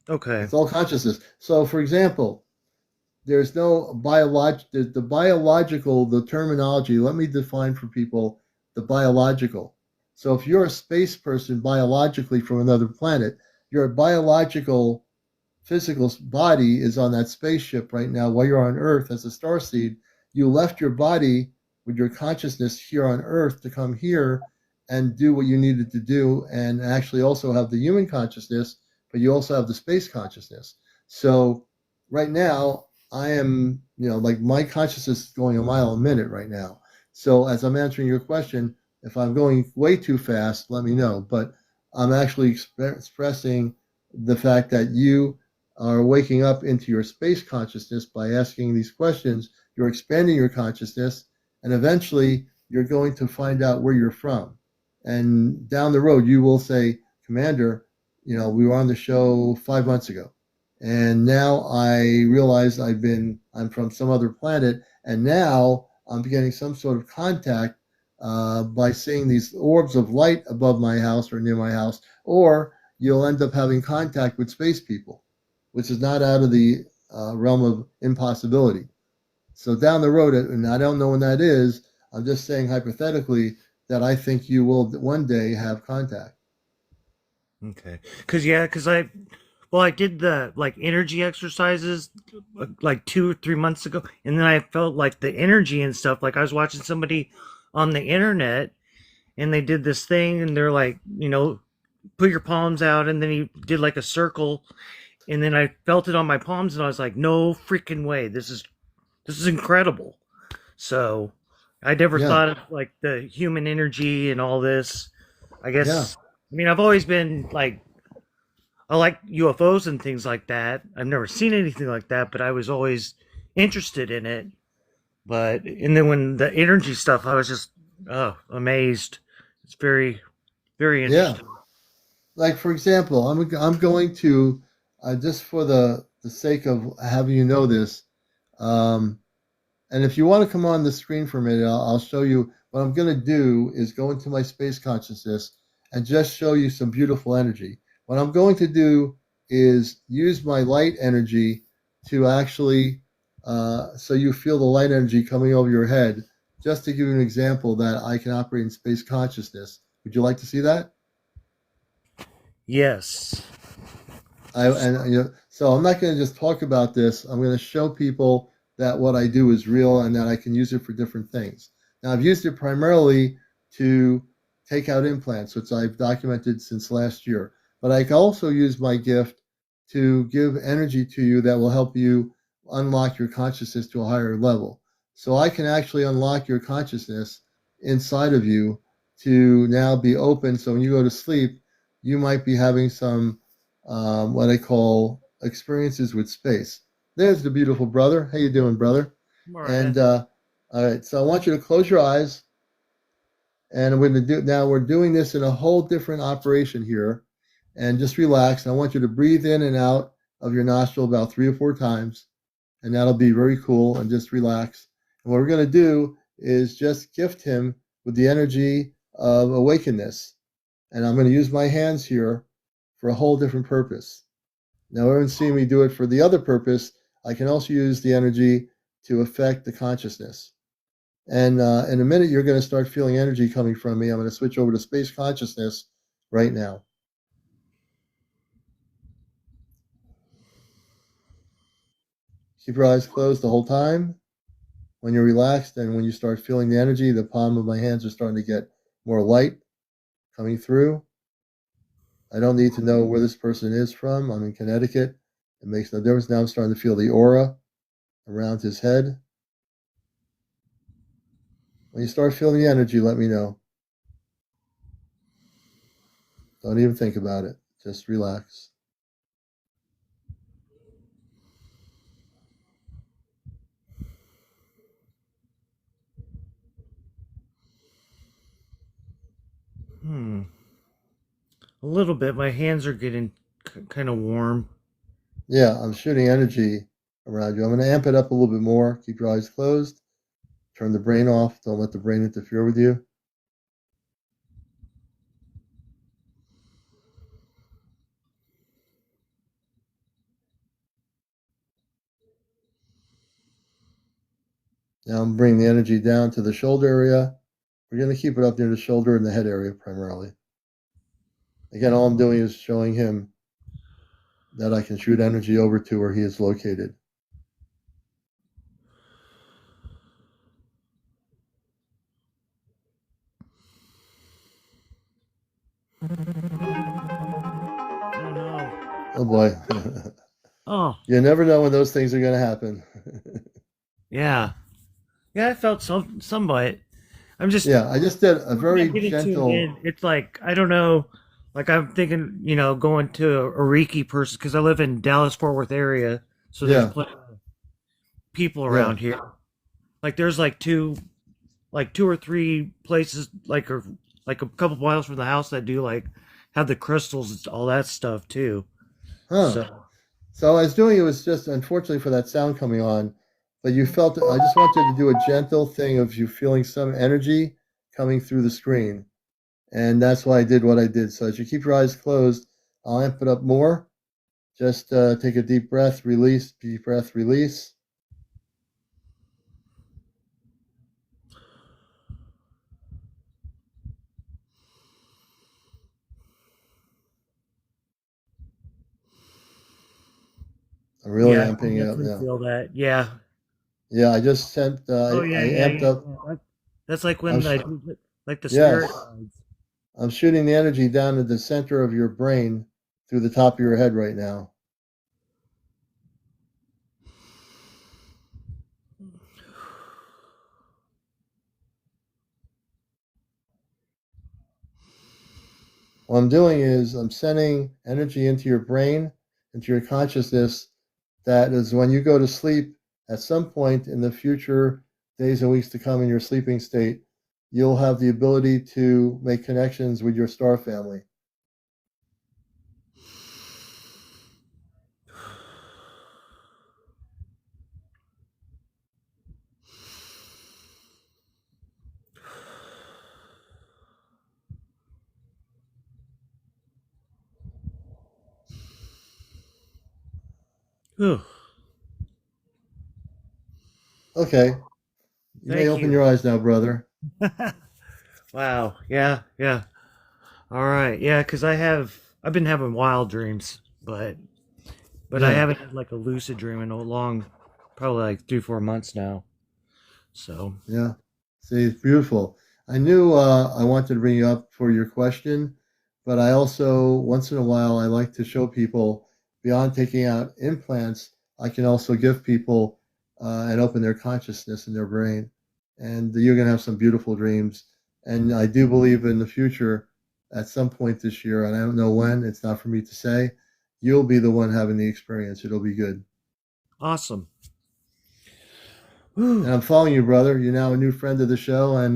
Okay. It's all consciousness. So, for example, there's no the biological, the terminology. Let me define for people the biological. So, if you're a space person biologically from another planet, your biological physical body is on that spaceship right now while you're on Earth as a starseed. You left your body with your consciousness here on Earth to come here and do what you needed to do, and actually also have the human consciousness, but you also have the space consciousness. So right now, I am, like my consciousness is going a mile a minute right now. So as I'm answering your question, if I'm going way too fast, let me know. But I'm actually expressing the fact that you are waking up into your space consciousness by asking these questions. You're expanding your consciousness, and eventually you're going to find out where you're from. And down the road, you will say, Commander, we were on the show 5 months ago, and now I realize I'm from some other planet, and now I'm getting some sort of contact by seeing these orbs of light above my house or near my house, or you'll end up having contact with space people, which is not out of the realm of impossibility. So down the road, and I don't know when that is, I'm just saying hypothetically that I think you will one day have contact. Okay. Cause I did the like energy exercises like 2 or 3 months ago, and then I felt like the energy and stuff. Like I was watching somebody on the internet, and they did this thing, and they're like, put your palms out, and then he did like a circle, and then I felt it on my palms, and I was like, no freaking way, this is incredible. So I never Yeah, thought of like the human energy and all this. I yeah, guess I mean I've always been like I like UFOs and things like that. I've never seen anything like that, but I was always interested in it. And then when the energy stuff, I was just amazed. It's very very yeah. interesting. Like for example, I'm going to just for the sake of having you know this, um, and if you want to come on the screen for a minute, I'll show you what I'm going to do is go into my space consciousness and just show you some beautiful energy. What I'm going to do is use my light energy to actually, so you feel the light energy coming over your head, just to give you an example that I can operate in space consciousness. Would you like to see that? Yes. So I'm not going to just talk about this. I'm going to show people that what I do is real and that I can use it for different things. Now I've used it primarily to take out implants, which I've documented since last year. But I can also use my gift to give energy to you that will help you unlock your consciousness to a higher level. So I can actually unlock your consciousness inside of you to now be open. So when you go to sleep, you might be having some what I call experiences with space. There's the beautiful brother. How you doing, brother? All right. And all right, so I want you to close your eyes, and we're going to do now. We're doing this in a whole different operation here, and just relax. And I want you to breathe in and out of your nostril about 3 or 4 times, and that'll be very cool. And just relax. And what we're going to do is just gift him with the energy of awakeness. And I'm going to use my hands here for a whole different purpose. Now, everyone's seeing me do it for the other purpose. I can also use the energy to affect the consciousness. And in a minute, you're going to start feeling energy coming from me. I'm going to switch over to space consciousness right now. Keep your eyes closed the whole time. When you're relaxed and when you start feeling the energy, the palm of my hands are starting to get more light coming through. I don't need to know where this person is from. I'm in Connecticut. It makes no difference. Now I'm starting to feel the aura around his head. When you start feeling the energy, let me know. Don't even think about it. Just relax. A little bit. My hands are getting kind of warm. Yeah, I'm shooting energy around you. I'm going to amp it up a little bit more. Keep your eyes closed. Turn the brain off. Don't let the brain interfere with you. Now I'm bringing the energy down to the shoulder area. We're going to keep it up near the shoulder and the head area primarily. Again, all I'm doing is showing him that I can shoot energy over to where he is located. Oh no. Oh boy. Oh You never know when those things are going to happen. yeah. Yeah, I felt somewhat. I'm just Yeah, I just did a not very getting tuned gentle. in. It's like I don't know. Like I'm thinking, going to a Reiki person because I live in Dallas Fort Worth area, so there's Yeah, plenty of people yeah. around here. Like there's like two or three places like a couple miles from the house that do like have the crystals and all that stuff too. Huh. So So I was doing it was just unfortunately for that sound coming on, but you felt I just wanted to do a gentle thing of you feeling some energy coming through the screen. And that's why I did what I did. So as you keep your eyes closed, I'll amp it up more. Just take a deep breath, release, deep breath, release. I'm really yeah, I can amping it up definitely now. feel that. Yeah. Yeah, I just sent, Oh I yeah, yeah, amped yeah. up. That's like I'm, when I do like the spirit yes, guides. I'm shooting the energy down to the center of your brain through the top of your head right now. What I'm doing is I'm sending energy into your brain, into your consciousness. That is when you go to sleep at some point in the future, days and weeks to come in your sleeping state, you'll have the ability to make connections with your star family. Whew. Okay, you may Thank open you. your eyes now, brother. Wow. Yeah, yeah. All right. Yeah, because I've been having wild dreams, but I Yeah, haven't had like a lucid dream in a long, probably like 3 4 months now. So yeah. See, it's beautiful. I knew I wanted to bring you up for your question, but I also, once in a while, I like to show people beyond taking out implants, I can also give people and open their consciousness in their brain. And you're going to have some beautiful dreams. And I do believe in the future, at some point this year, and I don't know when, it's not for me to say, you'll be the one having the experience. It'll be good. awesome. And Whew. I'm following you, brother. You're now a new friend of the show, and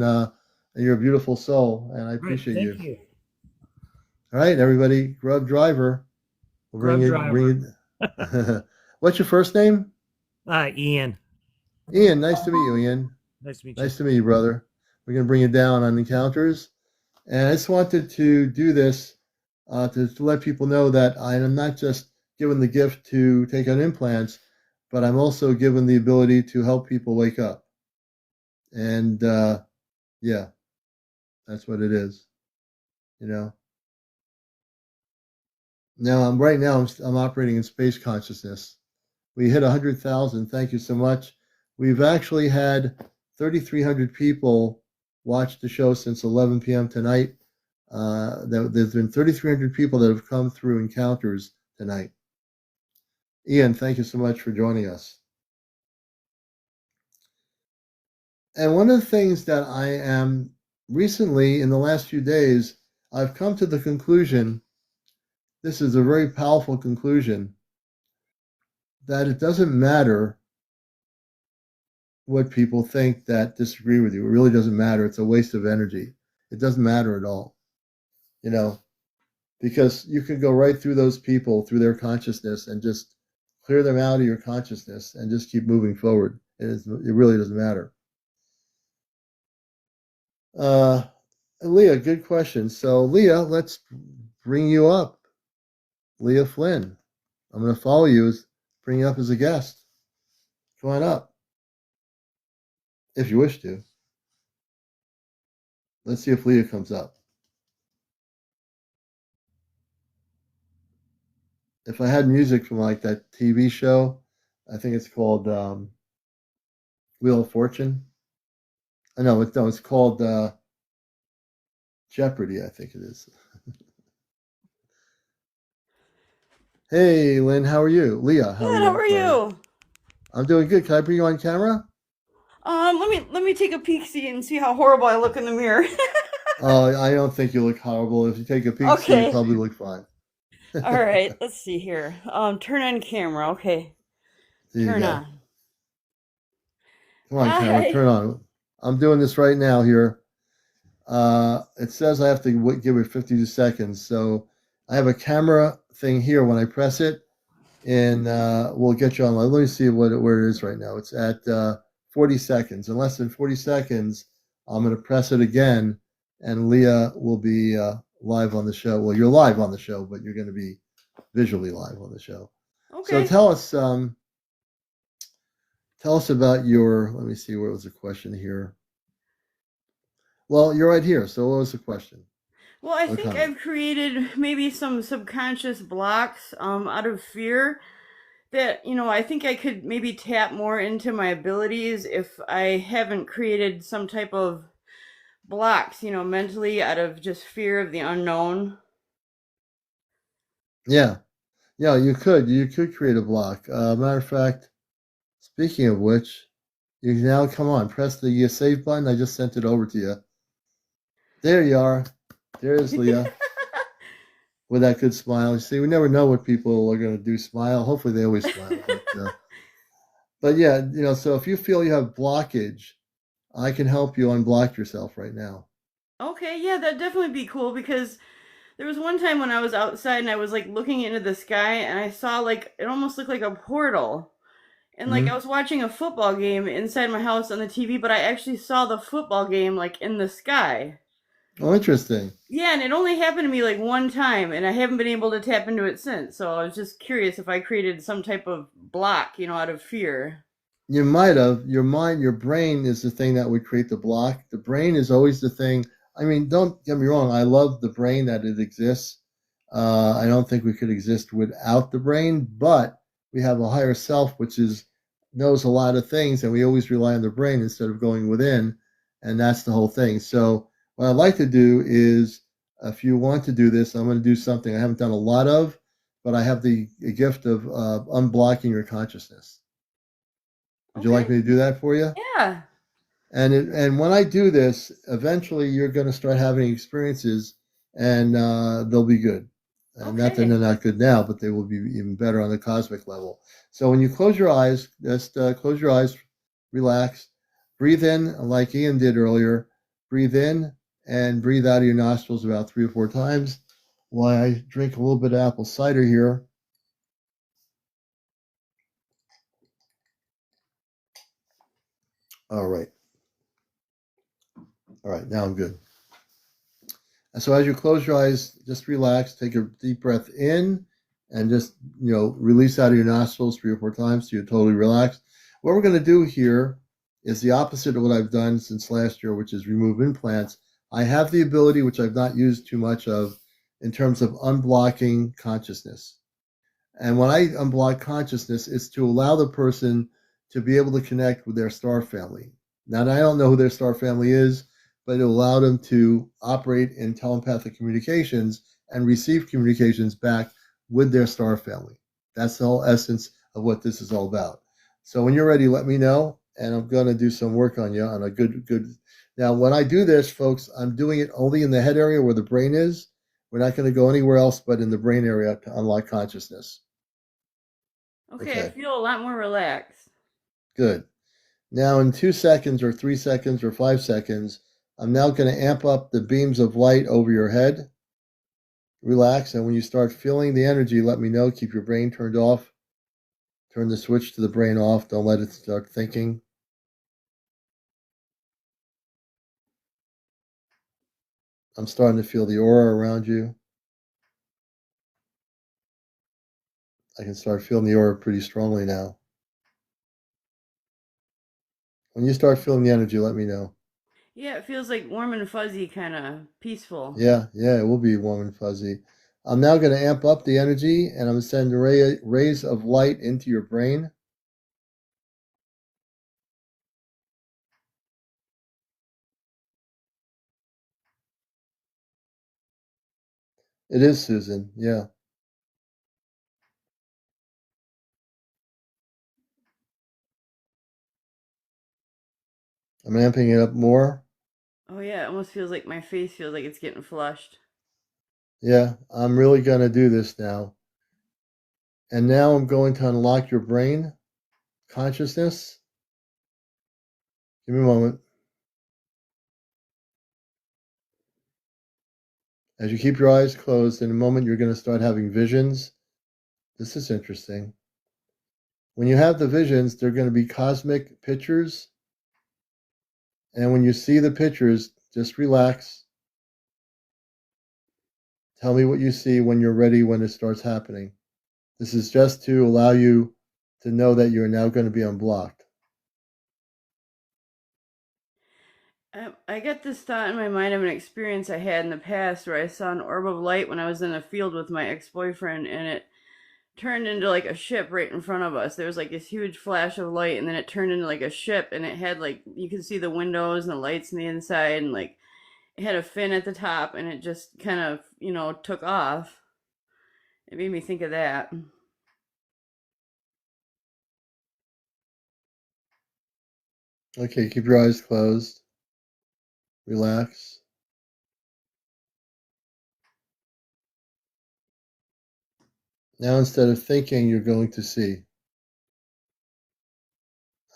you're a beautiful soul, and I Right. appreciate Thank you. you, All right, everybody, Grub Driver. We'll Grub Driver. bring it. What's your first name? Ian. Ian. Nice to meet you, Ian. Nice to meet you. Nice to meet you, brother. We're gonna bring you down on encounters, and I just wanted to do this to let people know that I am not just given the gift to take on implants, but I'm also given the ability to help people wake up. And yeah, that's what it is. You know. Now I'm right now I'm operating in space consciousness. We hit 100,000. Thank you so much. We've actually had 3,300 people watch the show since 11 p.m. tonight. There's been 3,300 people that have come through encounters tonight. Ian, thank you so much for joining us. And one of the things that I am recently, in the last few days, I've come to the conclusion, this is a very powerful conclusion, that it doesn't matter what people think that disagree with you. It really doesn't matter. It's a waste of energy. It doesn't matter at all, you know, because you can go right through those people, through their consciousness, and just clear them out of your consciousness and just keep moving forward. It really doesn't matter. Uh, Leah, good question. So, Leah, let's bring you up. Leah Flynn. I'm going to follow you, bring you up as a guest. Come on up if you wish to. Let's see if Leah comes up. If I had music from like that TV show, I think it's called Wheel of Fortune. I know it's called Jeopardy. I think it is. Hey, Lynn, how are you? Leah, how are Good. you? How I'm are sorry. you? I'm doing good. Can I bring you on camera? Let me take a peek see and see how horrible I look in the mirror. I don't think you look horrible. If you take a peek, see, you Okay. probably look fine. All right. Let's see here. Turn on camera. Okay. There you Turn go. on. Come on, camera, Hi. turn on. I'm doing this right now here. It says I have to give it 52 seconds. So I have a camera thing here. When I press it, and we'll get you on. Let me see where it is right now. It's at 40 seconds. In less than 40 seconds, I'm going to press it again, and Leah will be live on the show. Well, you're live on the show, but you're going to be visually live on the show. So Okay. tell us about your. Let me see. What was the question here? Well, you're right here. So what was the question? Well, I Or think comment? I've created maybe some subconscious blocks out of fear that, I think I could maybe tap more into my abilities if I haven't created some type of blocks, mentally out of just fear of the unknown. Yeah, yeah. You could create a block. Matter of fact, speaking of which, you can now come on. Press the save button. I just sent it over to you. There you are. There's Leah with that good smile. You see, we never know what people are going to do. Smile. Hopefully, they always smile. But yeah, So if you feel you have blockage, I can help you unblock yourself right now. Okay, yeah, that'd definitely be cool because there was one time when I was outside and I was like looking into the sky and I saw like it almost looked like a portal. And like I Hmm. was watching a football game inside my house on the TV, but I actually saw the football game like in the sky. Oh, interesting. Yeah, and it only happened to me like one time and I haven't been able to tap into it since. So I was just curious if I created some type of block, out of fear. You might have. Your mind, your brain is the thing that would create the block. The brain is always the thing. I mean, don't get me wrong. I love the brain that it exists. I don't think we could exist without the brain, but we have a higher self which is knows a lot of things, and we always rely on the brain instead of going within, and that's the whole thing. So what I'd like to do is, if you want to do this, I'm going to do something I haven't done a lot of, but I have the gift of unblocking your consciousness. Would you like Okay. me to do that for you? Yeah. And when I do this, eventually you're going to start having experiences, and they'll be good. And not that they're Okay. not good now, but they will be even better on the cosmic level. So when you close your eyes, just close your eyes, relax, breathe in like Ian did earlier. Breathe in and breathe out of your nostrils about 3 or 4 times. While I drink a little bit of apple cider here. All right. All right. Now I'm good. And so as you close your eyes, just relax, take a deep breath in, and just release out of your nostrils 3 or 4 times so you're totally relaxed. What we're going to do here is the opposite of what I've done since last year, which is remove implants. I have the ability, which I've not used too much of, in terms of unblocking consciousness. And when I unblock consciousness, it's to allow the person to be able to connect with their star family. Now, I don't know who their star family is, but it allowed them to operate in telepathic communications and receive communications back with their star family. That's the whole essence of what this is all about. So when you're ready, let me know, and I'm going to do some work on you on a good. Now, when I do this, folks, I'm doing it only in the head area where the brain is. We're not going to go anywhere else but in the brain area to unlock consciousness. Okay, I Okay, feel a lot more relaxed. good. Now, in 2 seconds or 3 seconds or 5 seconds, I'm now going to amp up the beams of light over your head. Relax, and when you start feeling the energy, let me know. Keep your brain turned off. Turn the switch to the brain off. Don't let it start thinking. I'm starting to feel the aura around you. I can start feeling the aura pretty strongly now. When you start feeling the energy, let me know. Yeah, it feels like warm and fuzzy, kind of peaceful. Yeah, it will be warm and fuzzy. I'm now going to amp up the energy, and I'm going to send rays of light into your brain. It is Susan. Yeah. I'm amping it up more. Oh yeah, it almost feels like my face feels like it's getting flushed. Yeah, I'm really going to do this now. And now I'm going to unlock your brain consciousness. Give me a moment. As you keep your eyes closed, in a moment you're going to start having visions. This is interesting. When you have the visions, they're going to be cosmic pictures. And when you see the pictures, just relax. Tell me what you see when you're ready, when it starts happening. This is just to allow you to know that you're now going to be unblocked. I get this thought in my mind of an experience I had in the past where I saw an orb of light when I was in a field with my ex-boyfriend, and it turned into like a ship right in front of us. There was like this huge flash of light, and then it turned into like a ship, and it had like, you could see the windows and the lights on the inside, and like it had a fin at the top, and it just kind of, took off. It made me think of that. Okay, keep your eyes closed. Relax. Now, instead of thinking, you're going to see.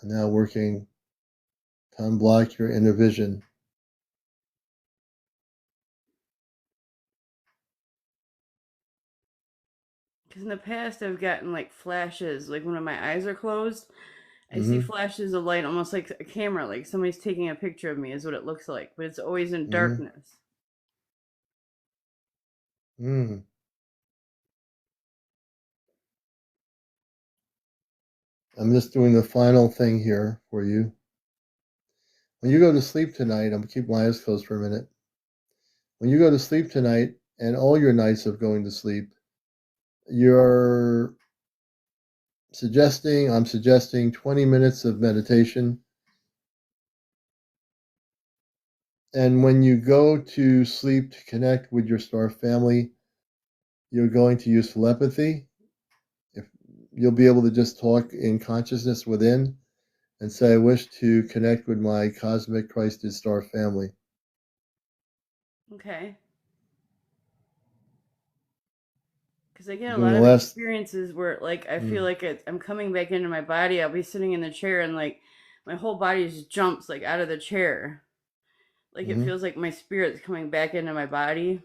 I'm now working to unblock your inner vision. Because in the past, I've gotten like flashes, like when my eyes are closed, I see Mm-hmm. flashes of light, almost like a camera, like somebody's taking a picture of me, is what it looks like. But it's always in Mm-hmm. darkness. Mm. I'm just doing the final thing here for you. When you go to sleep tonight, I'm going to keep my eyes closed for a minute. When you go to sleep tonight, and all your nights of going to sleep, I'm suggesting 20 minutes of meditation. And when you go to sleep to connect with your star family, you're going to use telepathy. If you'll be able to just talk in consciousness within and say, I wish to connect with my cosmic Christed star family. Okay. Because I get a Doing lot the of last. experiences where, like, I feel Mm, like I'm coming back into my body. I'll be sitting in the chair, and like my whole body just jumps like out of the chair. Like it mm-hmm. feels like my spirit's coming back into my body.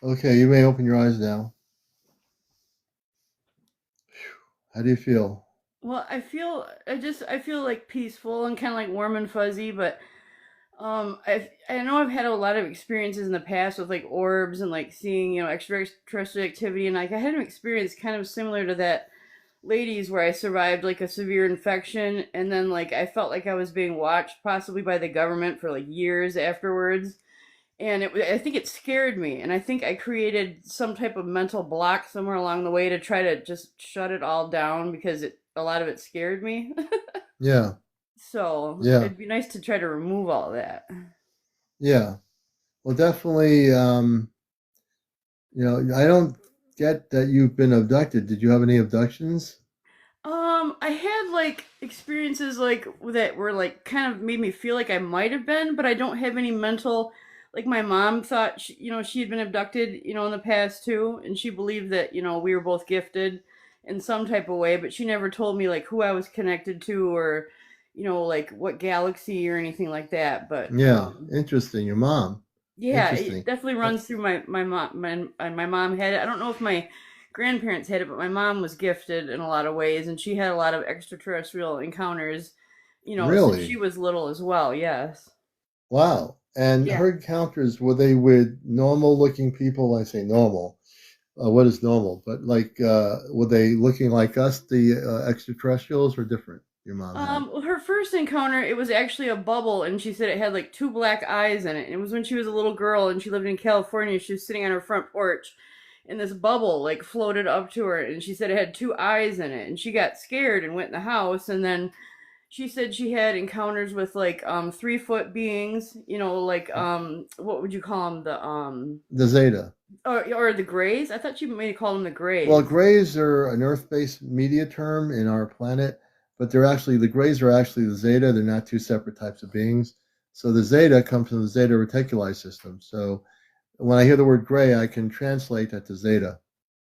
Okay, you may open your eyes now. How do you feel? Well, I feel like peaceful and kind of like warm and fuzzy, but I know I've had a lot of experiences in the past with like orbs and like seeing, extraterrestrial activity, and like I had an experience kind of similar to that ladies where I survived like a severe infection, and then like I felt like I was being watched possibly by the government for like years afterwards. And I think it scared me, and I think I created some type of mental block somewhere along the way to try to just shut it all down because a lot of it scared me. Yeah, So yeah, it'd be nice to try to remove all that. yeah. Well, definitely. I don't get that you've been abducted. Did you have any abductions? I had like experiences like that were like kind of made me feel like I might have been, but I don't have any mental. Like my mom thought, she had been abducted, in the past too, and she believed that we were both gifted in some type of way, but she never told me like who I was connected to or, like what galaxy or anything like that. But Yeah, interesting. Your mom. yeah, it Interesting. definitely Uh, runs through my mom. My mom had it. I don't know if my grandparents had it, but my mom was gifted in a lot of ways, and she had a lot of extraterrestrial encounters. since she Really? was little as well. Yes. Wow. And Yeah. her encounters, were they with normal looking people? I say normal. What is normal? But like, were they looking like us, the extraterrestrials, or different? Your mom had. Her first encounter, it was actually a bubble, and she said it had like two black eyes in it. And it was when she was a little girl, and she lived in California. She was sitting on her front porch, and this bubble like floated up to her, and she said it had two eyes in it, and she got scared and went in the house. And then she said she had encounters with like 3 foot beings, like what would you call them, The Zeta. or the Greys. I thought she may call them the Well, Greys. grays are an Earth-based media term in our planet, but they're actually the grays are actually the Zeta. They're not two separate types of beings. So the Zeta comes from the Zeta Reticuli system. So when I hear the word gray, I can translate that to Zeta.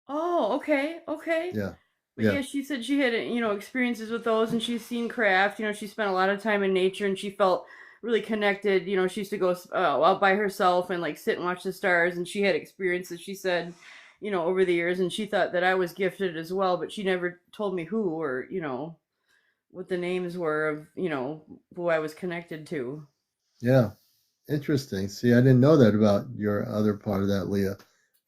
Oh, okay, okay. Yeah, But yeah, yeah, she said she had, experiences with those, and she's seen craft. She spent a lot of time in nature, and she felt really connected. She used to go out by herself and like sit and watch the stars, and she had experiences. She said, over the years, and she thought that I was gifted as well, but she never told me who or what the names were of who I was connected to. yeah. Interesting. See, I didn't know that about your other part of that, Leah.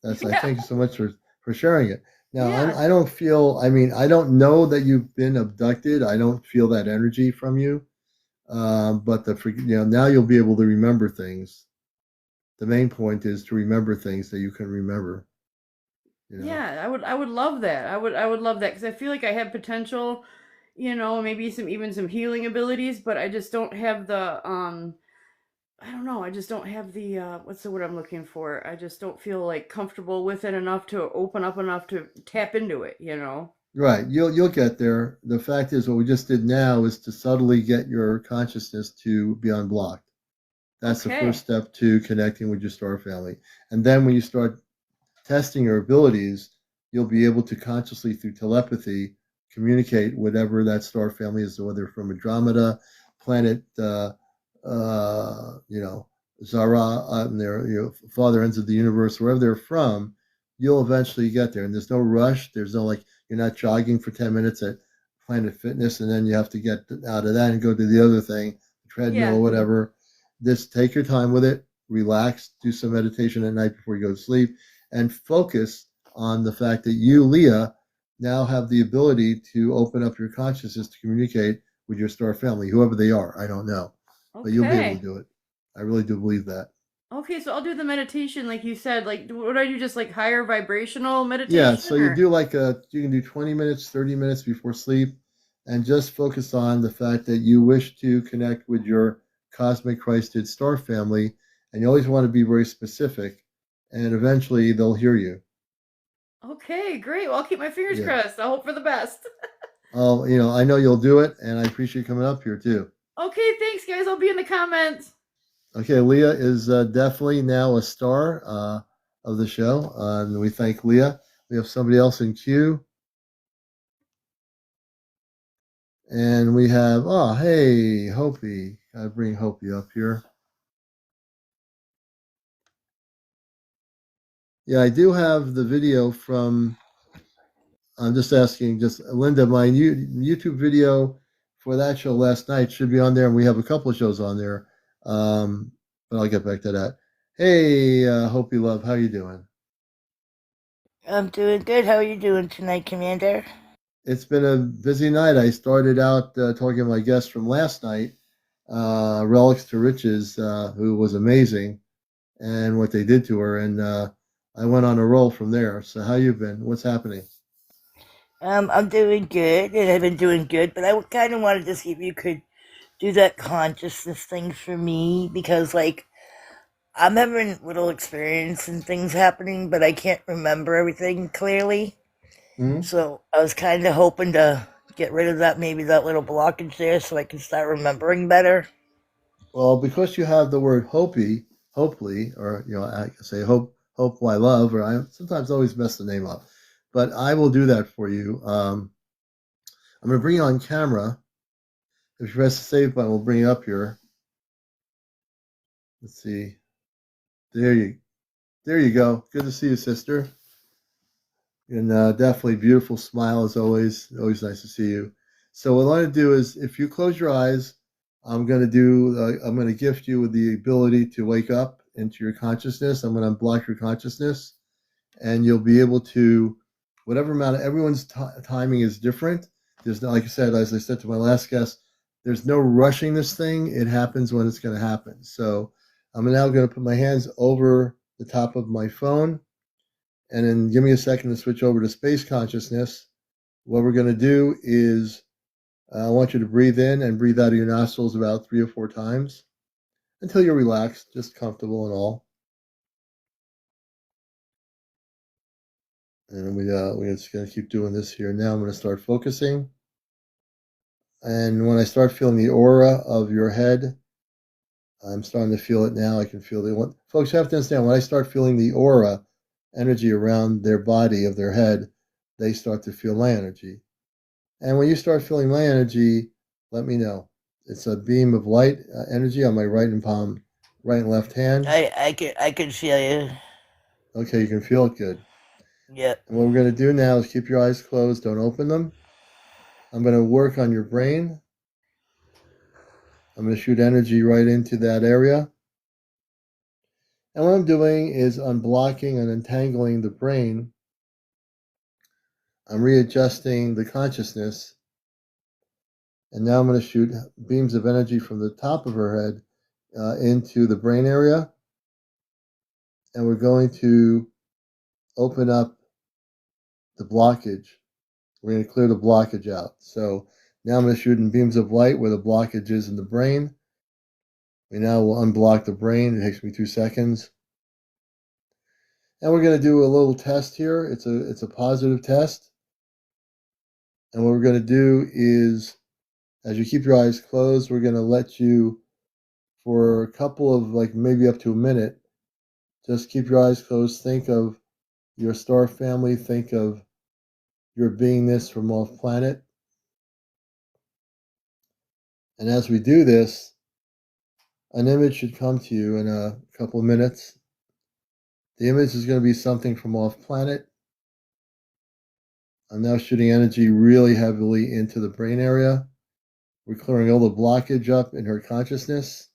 I Yeah, thank you so much for sharing it. Now, yeah. I don't feel. I mean, I don't know that you've been abducted. I don't feel that energy from you. But now you'll be able to remember things. The main point is to remember things that you can remember. You know. Yeah, I would love that. I would love that because I feel like I have potential, maybe some healing abilities, but I just don't have the I don't know, I just don't have the what's the word I'm looking for? I just don't feel like comfortable with it enough to open up enough to tap into it. Right. You'll get there. The fact is, what we just did now is to subtly get your consciousness to be unblocked. That's the first Okay. step to connecting with your star family. And then when you start testing your abilities, you'll be able to consciously, through telepathy, communicate whatever that star family is, whether from Andromeda, planet, Zara, and their farther ends of the universe, wherever they're from. You'll eventually get there, and there's no rush. There's no like you're not jogging for 10 minutes at Planet Fitness, and then you have to get out of that and go to the other thing, treadmill Yeah. or whatever. Just take your time with it, relax, do some meditation at night before you go to sleep, and focus on the fact that you, Leah, now have the ability to open up your consciousness to communicate with your star family, whoever they are. I don't know, but you'll be able to Okay. do it. I really do believe that. Okay, so I'll do the meditation like you said. Like what do I do, just like higher vibrational Yeah, meditation so you or do you can do 20 minutes, 30 minutes before sleep, and just focus on the fact that you wish to connect with your cosmic Christed star family, and you always want to be very specific, and eventually they'll hear you. Okay, great. Well, I'll keep my fingers Yeah. crossed. I hope for the best. I know you'll do it, and I appreciate you coming up here too. Okay, thanks guys. I'll be in the comments. Okay, Leah is definitely now a star of the show, and we thank Leah. We have somebody else in queue, and we have, oh, hey, Hopi. I bring Hopi up here. Yeah, I do have the video from. I'm just asking, just Linda, my YouTube video for that show last night should be on there, and we have a couple of shows on there. But I'll get back to that. Hey, Hopi Love, how you doing? I'm doing good. How are you doing tonight, Commander? It's been a busy night. I started out talking to my guest from last night, Relics to Riches, who was amazing, and what they did to her, and I went on a roll from there. So how you been? What's happening? I'm doing good, and I've been doing good, but I kind of wanted to see if you could do that consciousness thing for me, because, like, I'm having little experience and things happening, but I can't remember everything clearly. Hmm. So I was kind of hoping to get rid of maybe that little blockage there so I can start remembering better. Well, because you have the word Hopi, hopefully, or I say hope, I love, or I sometimes always mess the name up, but I will do that for you. I'm going to bring you on camera. If you press the save button, we'll bring you up here. Let's see. There you go. Good to see you, sister. And definitely beautiful smile as always. Always nice to see you. So what I want to do is, if you close your eyes, I'm going to gift you with the ability to wake up into your consciousness. I'm going to unblock your consciousness, and you'll be able to, whatever amount of, everyone's timing is different. There's not, like I said, as I said to my last guest, there's no rushing this thing. It happens when it's going to happen. So I'm now going to put my hands over the top of my phone, and then give me a second to switch over to space consciousness. What we're going to do is, I want you to breathe in and breathe out of your nostrils about 3 or 4 times until you're relaxed, just comfortable and all. And we're just going to keep doing this here. Now I'm going to start focusing. And when I start feeling the aura of your head, I'm starting to feel it now. I can feel the folks, you have to understand, when I start feeling the aura energy around their body of their head, they start to feel my energy. And when you start feeling my energy, let me know. It's a beam of light energy on my right and left hand. I can feel you. Okay, you can feel it good. Yep. And what we're going to do now is keep your eyes closed. Don't open them. I'm going to work on your brain. I'm going to shoot energy right into that area. And what I'm doing is unblocking and untangling the brain. I'm readjusting the consciousness. And now I'm going to shoot beams of energy from the top of her head into the brain area. And we're going to open up the blockage. We're going to clear the blockage out. So now I'm going to shoot in beams of light where the blockage is in the brain. We now will unblock the brain. It takes me 2 seconds. And we're going to do a little test here. It's a positive test. And what we're going to do is, as you keep your eyes closed, we're going to let you, for a couple of, like, maybe up to a minute, just keep your eyes closed. Think of your star family. Think of your beingness from off planet. And as we do this, an image should come to you in a couple of minutes. The image is going to be something from off planet. I'm now shooting energy really heavily into the brain area. We're clearing all the blockage up in her consciousness.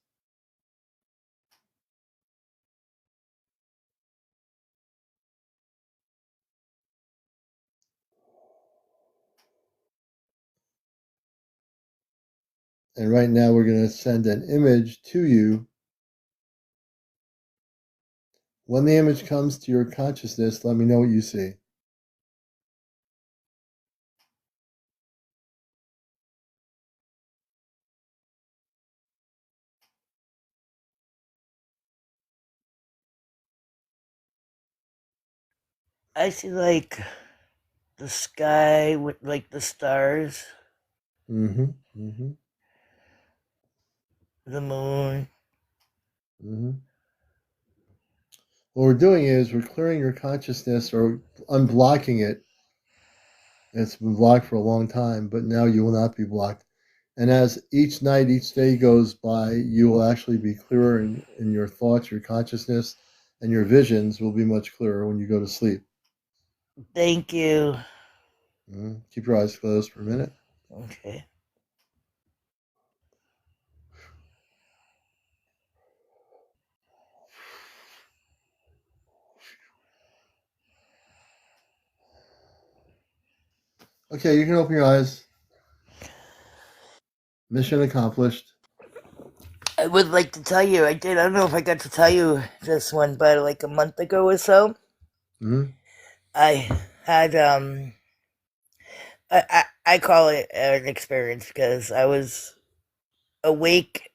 And right now we're going to send an image to you. When the image comes to your consciousness, let me know what you see. I see like the sky with like the stars, Mm-hmm. Mm-hmm. the moon. Mm-hmm. What we're doing is we're clearing your consciousness or unblocking it. It's been blocked for a long time, but now you will not be blocked. And as each night, each day goes by, you will actually be clearer in your thoughts, your consciousness, and your visions will be much clearer when you go to sleep. Thank you. Keep your eyes closed for a minute. Okay. Okay, you can open your eyes. Mission accomplished. I would like to tell you, I don't know if I got to tell you this one, but like a month ago or so, Mm-hmm. I had, I call it an experience because I was awake.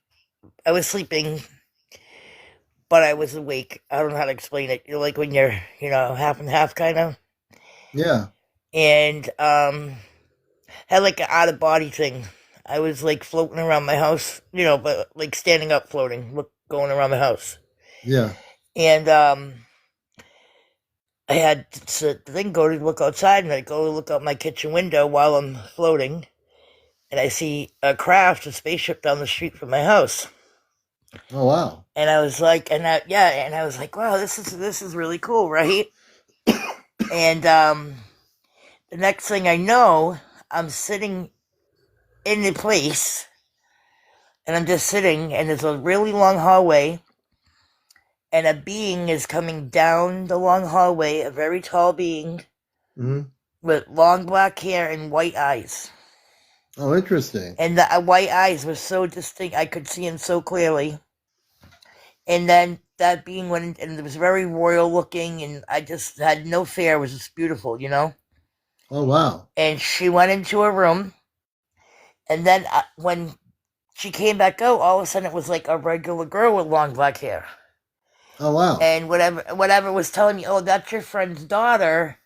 I was sleeping, but I was awake. I don't know how to explain it. You're like when you're, half and half kind of. Yeah. And, had like an out of body thing. I was like floating around my house, but like standing up, floating, going around the house. Yeah. And I had to then go to look outside, and I go look out my kitchen window while I'm floating, and I see a craft, a spaceship down the street from my house. Oh wow. And I was like, and I was like, wow, this is really cool, right? And the next thing I know, I'm sitting in the place, and I'm just sitting, and there's a really long hallway, and a being is coming down the long hallway, a very tall being Hmm. with long black hair and white eyes. Oh, interesting. And the white eyes were so distinct, I could see him so clearly. And then that being went, and it was very royal looking, and I just had no fear. It was just beautiful, you know? Oh, wow. And she went into her room, and then when she came back out, all of a sudden it was like a regular girl with long black hair. Oh, wow. And whatever was telling me, oh, that's your friend's daughter.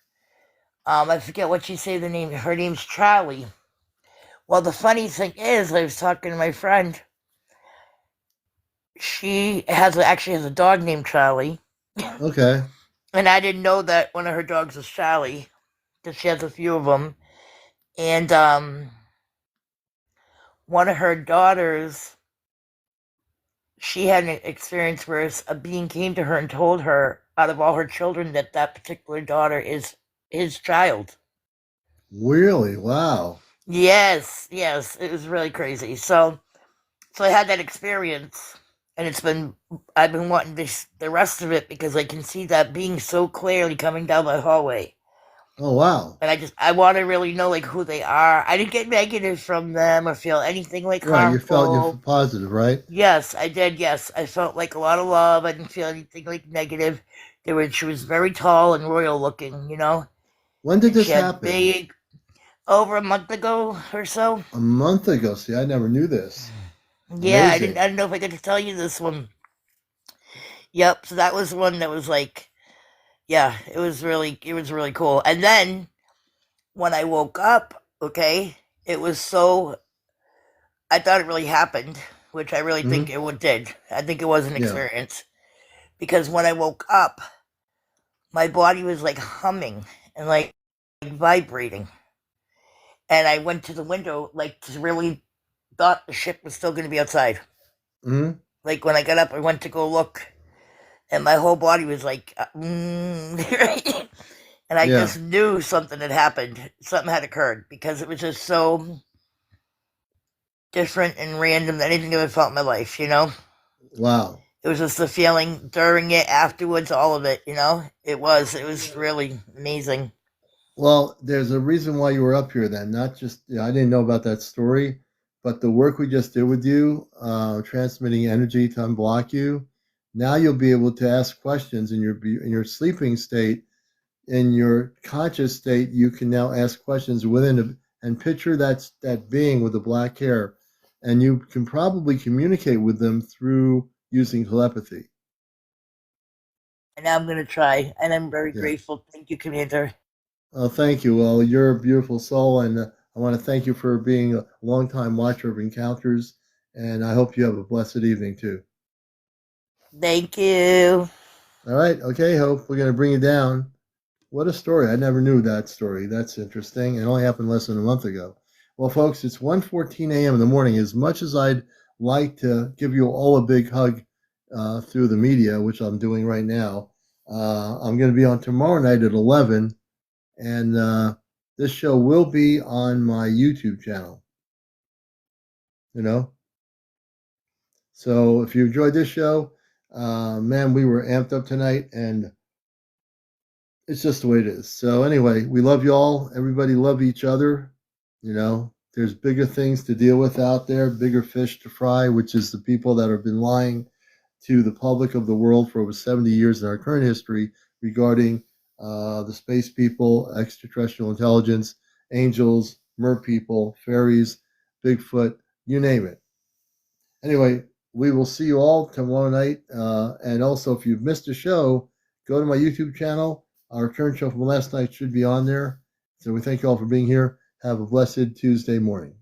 I forget what she said the name. Her name's Charlie. Well, the funny thing is, I was talking to my friend. She actually has a dog named Charlie. Okay. And I didn't know that one of her dogs was Charlie, because she has a few of them. And one of her daughters, she had an experience where a being came to her and told her, out of all her children, that particular daughter is his child. Really? Wow. Yes, it was really crazy. So I had that experience, and I've been wanting the rest of it, because I can see that being so clearly coming down my hallway. Oh, wow. And I want to really know, like, who they are. I didn't get negative from them or feel anything like Right. You harmful. felt positive, right? Yes, I did. Yes, I felt like a lot of love. I didn't feel anything like negative. She was very tall and royal looking, you know. When did And this she had happen? over a month ago or so. A month ago. See, I never knew this. Yeah, Amazing. I didn't know if I got to tell you this one. Yep. So that was one that was like, yeah, it was really cool. And then when I woke up, okay, it was so. I thought it really happened, which I really think it did. I think it was an experience, because when I woke up, my body was like humming and like vibrating, and I went to the window, like, to really thought the ship was still going to be outside. Mm-hmm. Like, when I got up, I went to go look, and my whole body was like, right? And I just knew something had happened. Something had occurred, because it was just so different and random than anything I've ever felt in my life, you know? Wow. It was just the feeling during it, afterwards, all of it, you know? It was really amazing. Well, there's a reason why you were up here then. Not just, I didn't know about that story, but the work we just did with you, transmitting energy to unblock you. Now you'll be able to ask questions in your sleeping state. In your conscious state, you can now ask questions and picture that being with the black hair, and you can probably communicate with them through using telepathy. And I'm going to try, and I'm very grateful. Thank you, Commander. Thank you. Well, you're a beautiful soul, and I want to thank you for being a longtime watcher of Encounters, and I hope you have a blessed evening, too. Thank you. All right. Okay, Hope. We're going to bring you down. What a story. I never knew that story. That's interesting. It only happened less than a month ago. Well, folks, it's 1:14 a.m. in the morning. As much as I'd like to give you all a big hug through the media, which I'm doing right now, I'm going to be on tomorrow night at 11, and this show will be on my YouTube channel. You know? So if you enjoyed this show, man, we were amped up tonight, and it's just the way it is. So anyway, we love you all. Everybody love each other. You know, there's bigger things to deal with out there, bigger fish to fry, which is the people that have been lying to the public of the world for over 70 years in our current history regarding the space people, extraterrestrial intelligence, angels, mer people, fairies, Bigfoot, you name it. Anyway, we will see you all tomorrow night. And also, if you've missed a show, go to my YouTube channel. Our current show from last night should be on there. So we thank you all for being here. Have a blessed Tuesday morning.